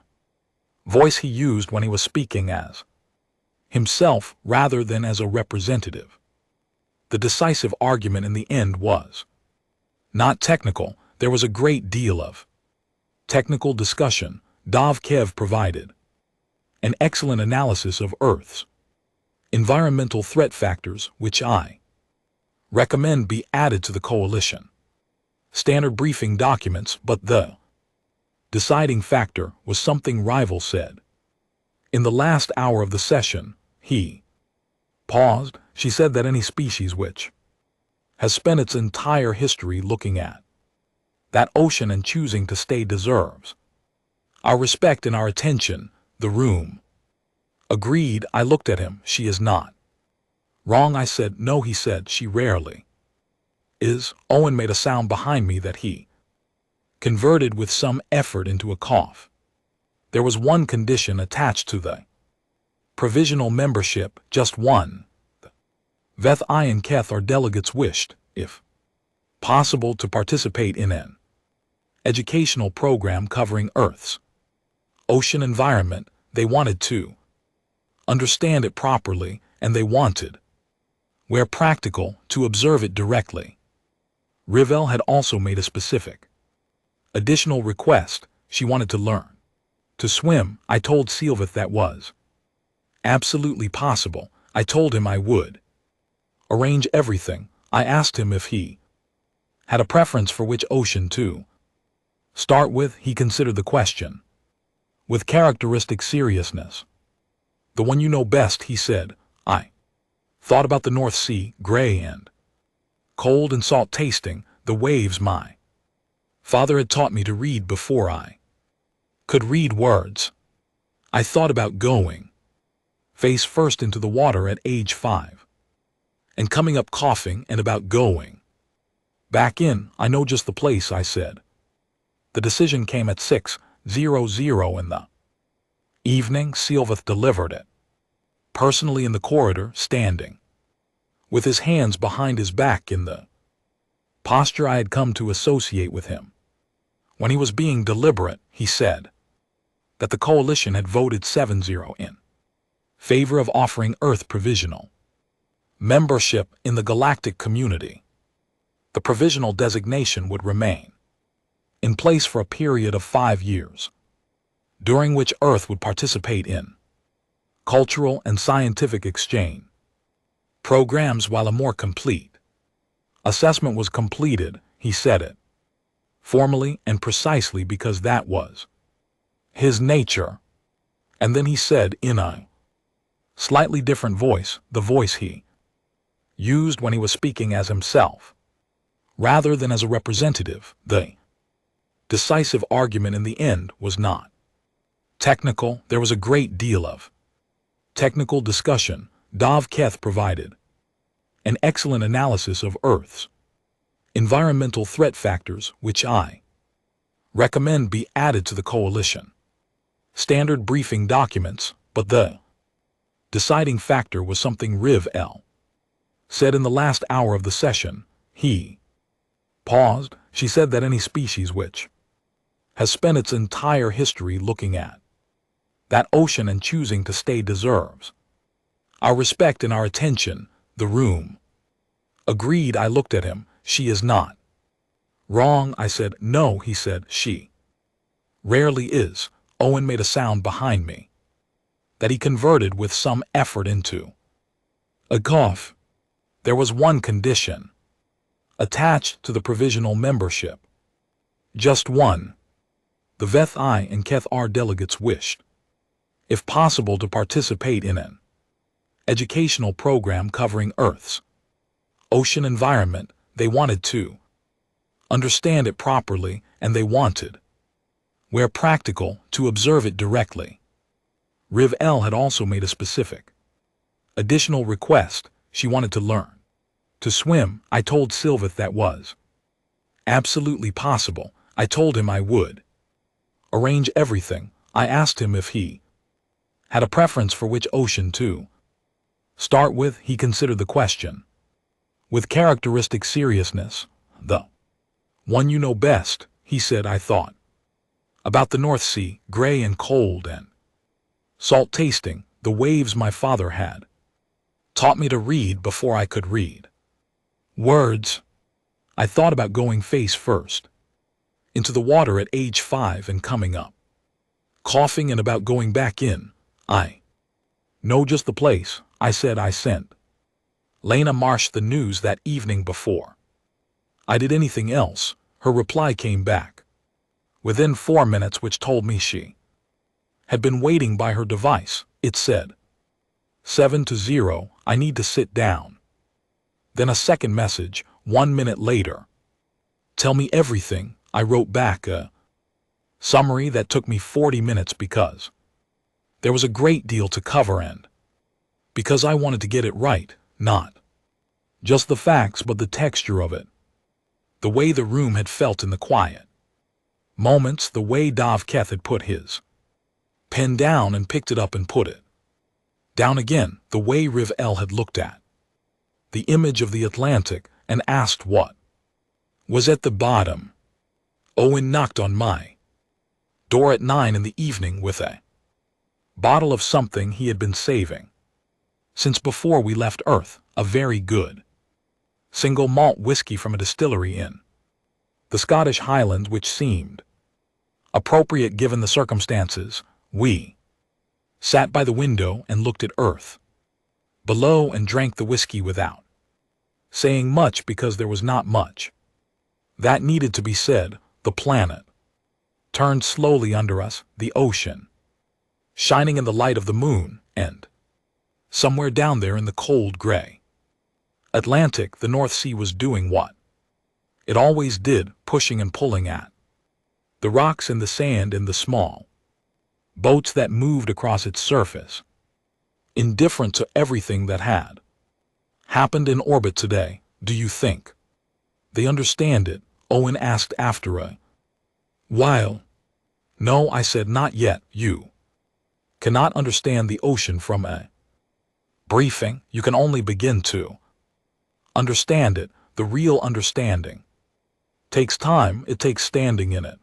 voice he used when he was speaking as himself rather than as a representative. The decisive argument in the end was not technical. There was a great deal of technical discussion. Dovkev provided an excellent analysis of Earth's environmental threat factors, which I recommend be added to the coalition standard briefing documents, but the deciding factor was something Rival said. In the last hour of the session, he paused. She said that any species which has spent its entire history looking at that ocean and choosing to stay deserves our respect and our attention. The room agreed. I looked at him. She is not wrong, I said. No, he said. She rarely is. Owen made a sound behind me that he converted with some effort into a cough. There was one condition attached to the provisional membership, just one. Veth I and Keth, our delegates, wished, if possible, to participate in an educational program covering Earth's ocean environment. They wanted to understand it properly, and they wanted, where practical, to observe it directly. Rivel had also made a specific additional request. She wanted to learn to swim. I told Silveth that was absolutely possible. I told him I would arrange everything. I asked him if he had a preference for which ocean to start with. He considered the question with characteristic seriousness. The one you know best, he said. I thought about the North Sea, gray and cold and salt tasting, the waves. My father had taught me to read before I could read words. I thought about going face first into the water at age 5 and coming up coughing, and about going back in. I know just the place, I said. The decision came at 6:00 in the evening. Silveth delivered it personally in the corridor, standing with his hands behind his back in the posture I had come to associate with him. When he was being deliberate, he said that the coalition had voted 7-0 in favor of offering Earth provisional membership in the galactic community. The provisional designation would remain in place for a period of 5 years, during which Earth would participate in cultural and scientific exchange programs while a more complete assessment was completed. He said it formally and precisely because that was his nature. And then he said in a slightly different voice, the voice he used when he was speaking as himself, rather than as a representative, the decisive argument in the end was not technical. There was a great deal of technical discussion. Dovkev provided an excellent analysis of Earth's environmental threat factors, which I recommend be added to the coalition standard briefing documents, but the deciding factor was something Rivel said in the last hour of the session. He paused. She said that any species which has spent its entire history looking at that ocean and choosing to stay deserves our respect and our attention. The room agreed. I looked at him. She is not wrong, I said. No, he said. She rarely is. Owen made a sound behind me that he converted with some effort into a cough. There was one condition attached to the provisional membership, just one. The Veth I and Keth R delegates wished, if possible, to participate in an educational program covering Earth's ocean environment. They wanted to understand it properly, and they wanted, where practical, to observe it directly. Rivel had also made a specific additional request. She wanted to learn to swim. I told Silveth that was absolutely possible. I told him I would arrange everything. I asked him if he had a preference for which ocean to start with. He considered the question with characteristic seriousness. The one you know best, he said. I thought about the North Sea, gray and cold and salt tasting, the waves my father had taught me to read before I could read. Words. I thought about going face first into the water at age 5 and coming up, coughing, and about going back in. I know just the place. I said I sent Lena Marsh the news that evening before I did anything else. Her reply came back within 4 minutes, which told me she had been waiting by her device. It said, 7-0, I need to sit down. Then a second message, 1 minute later. Tell me everything. I wrote back a summary that took me 40 minutes because there was a great deal to cover, and because I wanted to get it right, not just the facts but the texture of it, the way the room had felt in the quiet moments, the way Dov Keth had put his pen down and picked it up and put it down again, the way Riv El had looked at the image of the Atlantic and asked what was at the bottom. Owen knocked on my door at 9 in the evening with a bottle of something he had been saving since before we left Earth, a very good single malt whiskey from a distillery in the Scottish Highlands, which seemed appropriate given the circumstances. We sat by the window and looked at Earth below and drank the whiskey without saying much because there was not much that needed to be said. The planet turned slowly under us, the ocean shining in the light of the moon, and somewhere down there in the cold gray Atlantic, the North Sea was doing what it always did, pushing and pulling at the rocks and the sand and the small boats that moved across its surface, indifferent to everything that had happened in orbit today. Do you think they understand it? Owen asked after a while. No, I said, not yet. You cannot understand the ocean from a briefing. You can only begin to understand it. The real understanding takes time. It takes standing in it.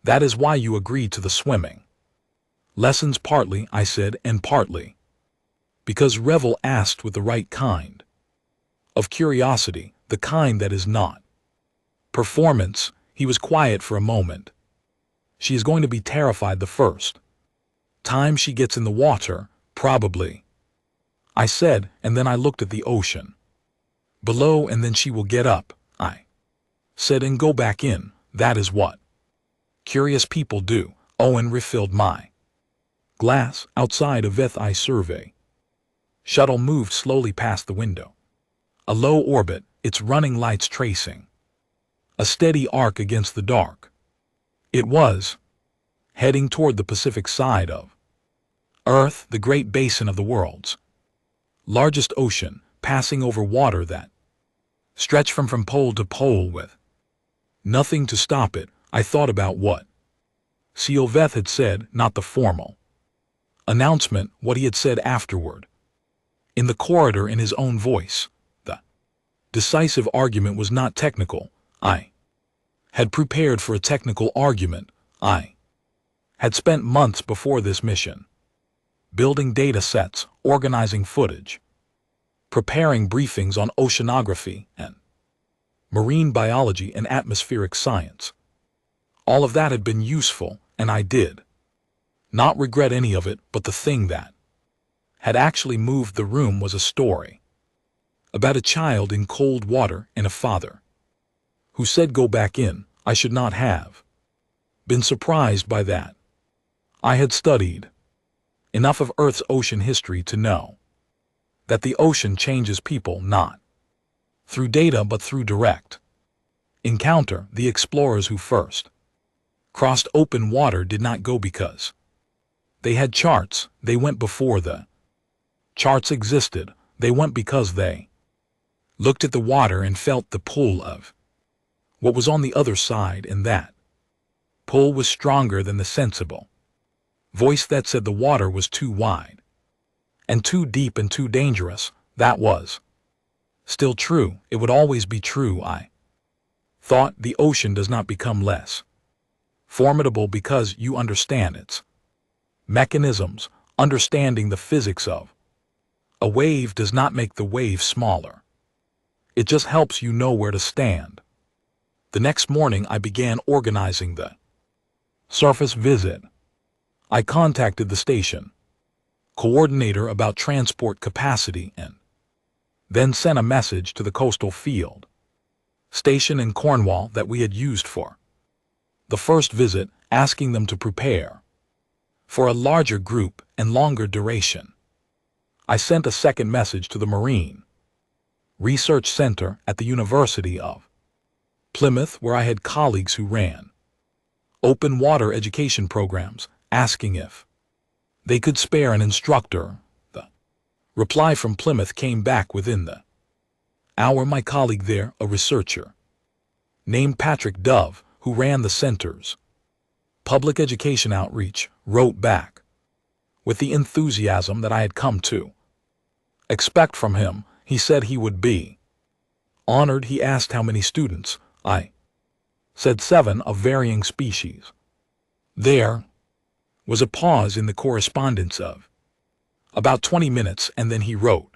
That is why you agreed to the swimming lessons, partly, I said, and partly because Revel asked with the right kind of curiosity, the kind that is not performance. He was quiet for a moment. She is going to be terrified the first time she gets in the water, probably, I said, and then I looked at the ocean below, and then she will get up, I said, and go back in. That is what curious people do. Owen refilled my glass. Outside, a Veth-I survey shuttle moved slowly past the window. A low orbit, its running lights tracing a steady arc against the dark. It was heading toward the Pacific side of Earth, the great basin of the world's largest ocean, passing over water that stretched from pole to pole with nothing to stop it. I thought about what Sioveth had said, not the formal announcement, what he had said afterward in the corridor in his own voice. The decisive argument was not technical. I had prepared for a technical argument. I had spent months before this mission building data sets, organizing footage, preparing briefings on oceanography and marine biology and atmospheric science. All of that had been useful, and I did not regret any of it, but the thing that had actually moved the room was a story about a child in cold water and a father who said go back in. I should not have been surprised by that. I had studied enough of Earth's ocean history to know that the ocean changes people not through data but through direct encounter. The explorers who first crossed open water did not go because they had charts. They went before the charts existed. They went because they looked at the water and felt the pull of what was on the other side, and that pull was stronger than the sensible voice that said the water was too wide and too deep and too dangerous. That was still true. It would always be true. I thought the ocean does not become less formidable because you understand its mechanisms. understanding the physics of a wave does not make the wave smaller. It just helps you know where to stand. The next morning I began organizing the surface visit. I contacted the station coordinator about transport capacity and then sent a message to the coastal field station in Cornwall that we had used for the first visit, asking them to prepare for a larger group and longer duration. I sent a second message to the Marine Research Center at the University of Plymouth, where I had colleagues who ran open water education programs, asking if they could spare an instructor. The reply from Plymouth came back within the hour. My colleague there, a researcher named Patrick Dove, who ran the center's public education outreach, wrote back with the enthusiasm that I had come to expect from him. He said he would be honored. He asked how many students. I said 7 of varying species. There was a pause in the correspondence of about 20 minutes, and then he wrote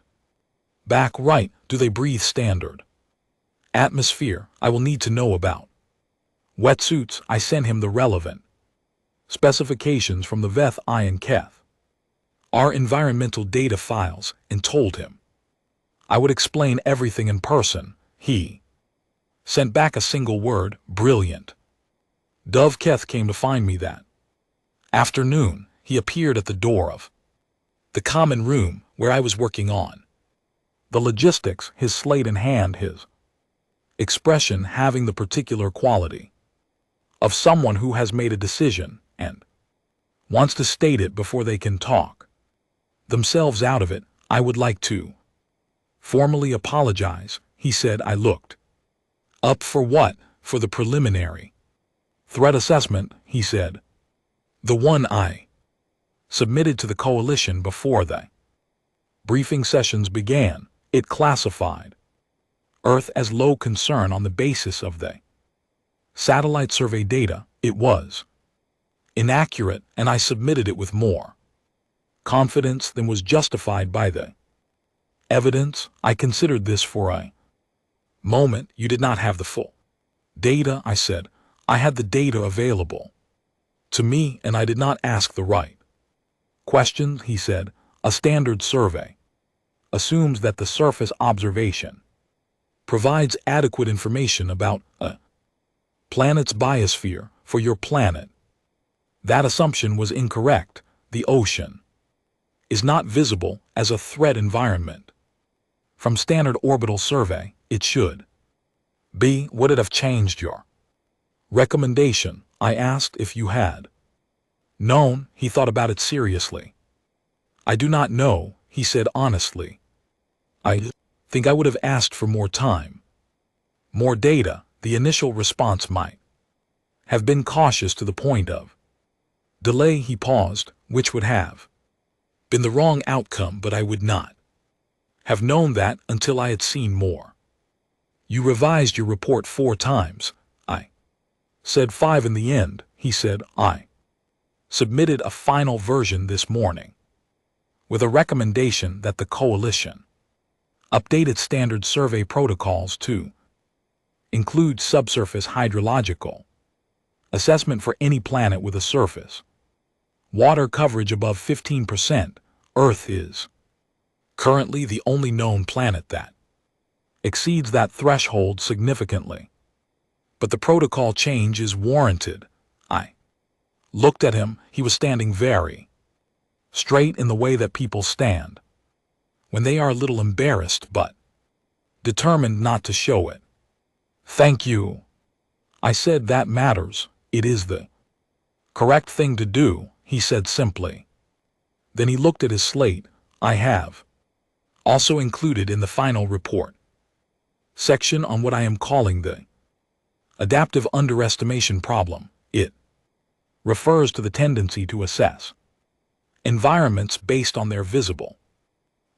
back, right, do they breathe standard atmosphere? I will need to know about wetsuits. I sent him the relevant specifications from the VETH I and KETH, our environmental data files, and told him I would explain everything in person. He sent back a single word, brilliant. Dove KETH came to find me that afternoon. He appeared at the door of the common room where I was working on the logistics, his slate in hand, his expression having the particular quality of someone who has made a decision and wants to state it before they can talk themselves out of it. I would like to formally apologize, he said. I looked up for what? For the preliminary threat assessment, he said. The one I submitted to the coalition before the briefing sessions began. It classified Earth as low concern on the basis of the satellite survey data. It was inaccurate, and I submitted it with more confidence than was justified by the evidence. I considered this for a moment. You did not have the full data, I said. I had the data available to me, and I did not ask the right questions, he said. A standard survey assumes that the surface observation provides adequate information about a planet's biosphere for your planet. That assumption was incorrect. The ocean is not visible as a threat environment. From standard orbital survey, it should be. Would it have changed your recommendation? I asked. If you had known. He thought about it seriously. I do not know, he said honestly. I think I would have asked for more time, more data. The initial response might have been cautious to the point of delay. He paused, which would have been the wrong outcome, but I would not have known that until I had seen more. You revised your report 4 times, I said. 5 in the end, he said. I submitted a final version this morning with a recommendation that the coalition update its standard survey protocols to include subsurface hydrological assessment for any planet with a surface water coverage above 15%. Earth is currently the only known planet that exceeds that threshold significantly, but the protocol change is warranted. I looked at him. He was standing very straight in the way that people stand when they are a little embarrassed but determined not to show it. Thank you, I said. That matters. It is the correct thing to do, he said simply. Then he looked at his slate. I have also included in the final report section on what I am calling the adaptive underestimation problem. It refers to the tendency to assess environments based on their visible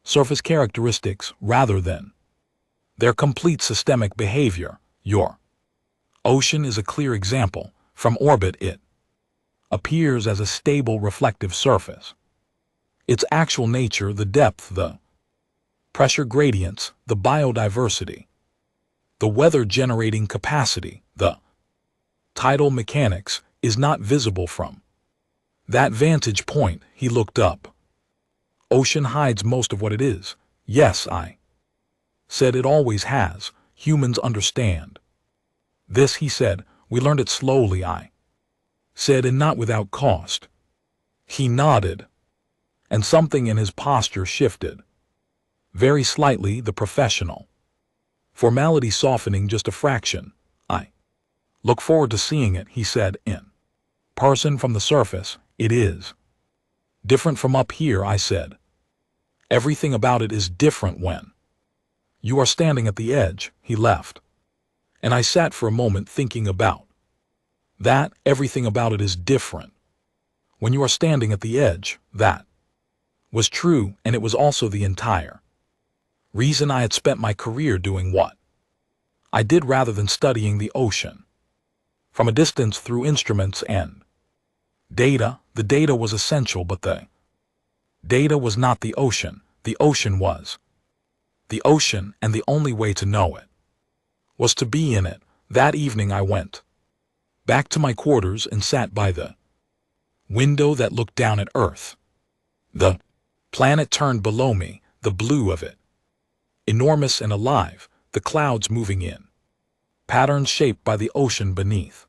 surface characteristics rather than their complete systemic behavior. Your ocean is a clear example. From orbit, it appears as a stable reflective surface. its actual nature, the depth, the pressure gradients, the biodiversity, the weather-generating capacity, the tidal mechanics, is not visible from that vantage point. He looked up. Ocean hides most of what it is. Yes, I said, it always has. Humans understand this, he said. We learned it slowly, I said, and not without cost. He nodded, and something in his posture shifted. Very slightly, the professional formality softening just a fraction. I look forward to seeing it, he said, in person from the surface. It is different from up here, I said. Everything about it is different when you are standing at the edge. He left, and I sat for a moment thinking about that. Everything about it is different when you are standing at the edge. That was true, and it was also the entire reason I had spent my career doing what I did rather than studying the ocean from a distance through instruments and data. The data was essential, but the data was not the ocean. The ocean was the ocean, and the only way to know it was to be in it. That evening I went back to my quarters and sat by the window that looked down at Earth. The planet turned below me, the blue of it enormous and alive, the clouds moving in patterns shaped by the ocean beneath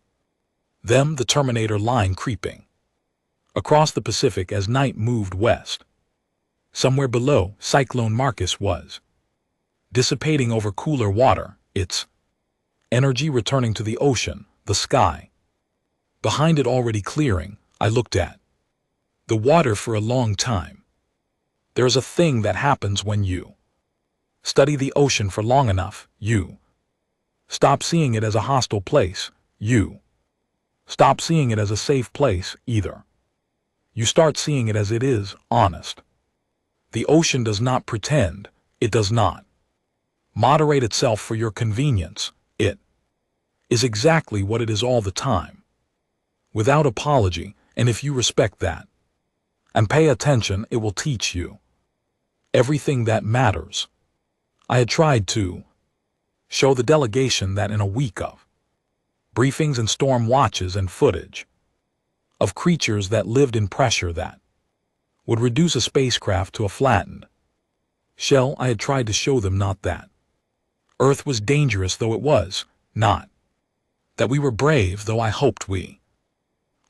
them, the Terminator line creeping across the Pacific as night moved west. Somewhere below, Cyclone Marcus was dissipating over cooler water, its energy returning to the ocean, the sky behind it already clearing. I looked at the water for a long time. There is a thing that happens when you study the ocean for long enough. You stop seeing it as a hostile place. You stop seeing it as a safe place, either. You start seeing it as it is, honest. The ocean does not pretend. It does not moderate itself for your convenience. It is exactly what it is all the time, without apology, and if you respect that and pay attention, it will teach you everything that matters. I had tried to show the delegation that in a week of briefings and storm watches and footage of creatures that lived in pressure that would reduce a spacecraft to a flattened shell, I had tried to show them not that Earth was dangerous, though it was not, that we were brave, though I hoped we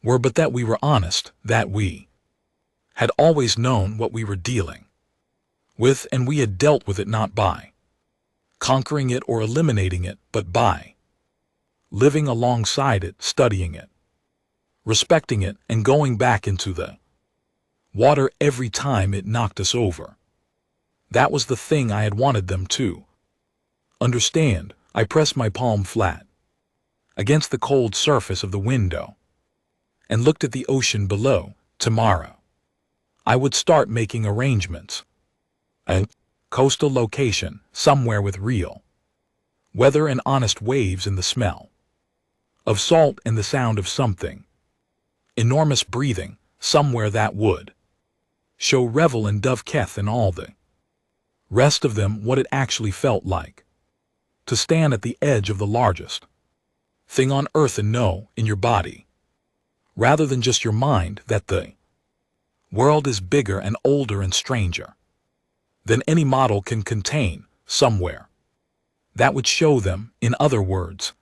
were, but that we were honest, that we had always known what we were dealing with, and we had dealt with it not by conquering it or eliminating it, but by living alongside it, studying it, respecting it, and going back into the water every time it knocked us over. That was the thing I had wanted them to understand. I pressed my palm flat against the cold surface of the window and looked at the ocean below. Tomorrow I would start making arrangements. A coastal location, somewhere with real weather and honest waves and the smell of salt and the sound of something enormous breathing, somewhere that would show Revel and Dove Keth and all the rest of them what it actually felt like to stand at the edge of the largest thing on Earth and know in your body, rather than just your mind, that the world is bigger and older and stranger than any model can contain. Somewhere that would show them, in other words,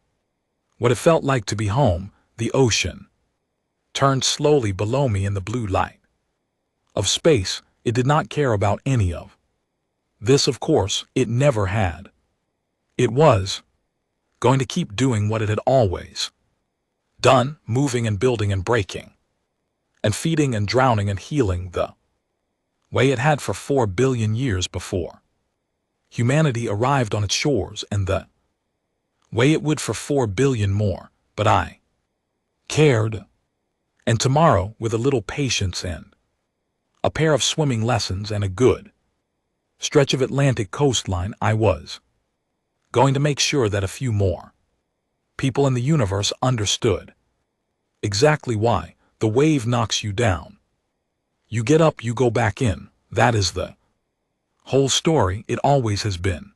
what it felt like to be home. The ocean turned slowly below me in the blue light of space. It did not care about any of this, of course. It never had. It was going to keep doing what it had always done, moving and building and breaking and feeding and drowning and healing the way it had for 4 billion years before humanity arrived on its shores, and the way it would for 4 billion more. But I cared. And tomorrow, with a little patience and a pair of swimming lessons and a good stretch of Atlantic coastline, I was going to make sure that a few more people in the universe understood exactly why the wave knocks you down. You get up, you go back in. That is the whole story. It always has been.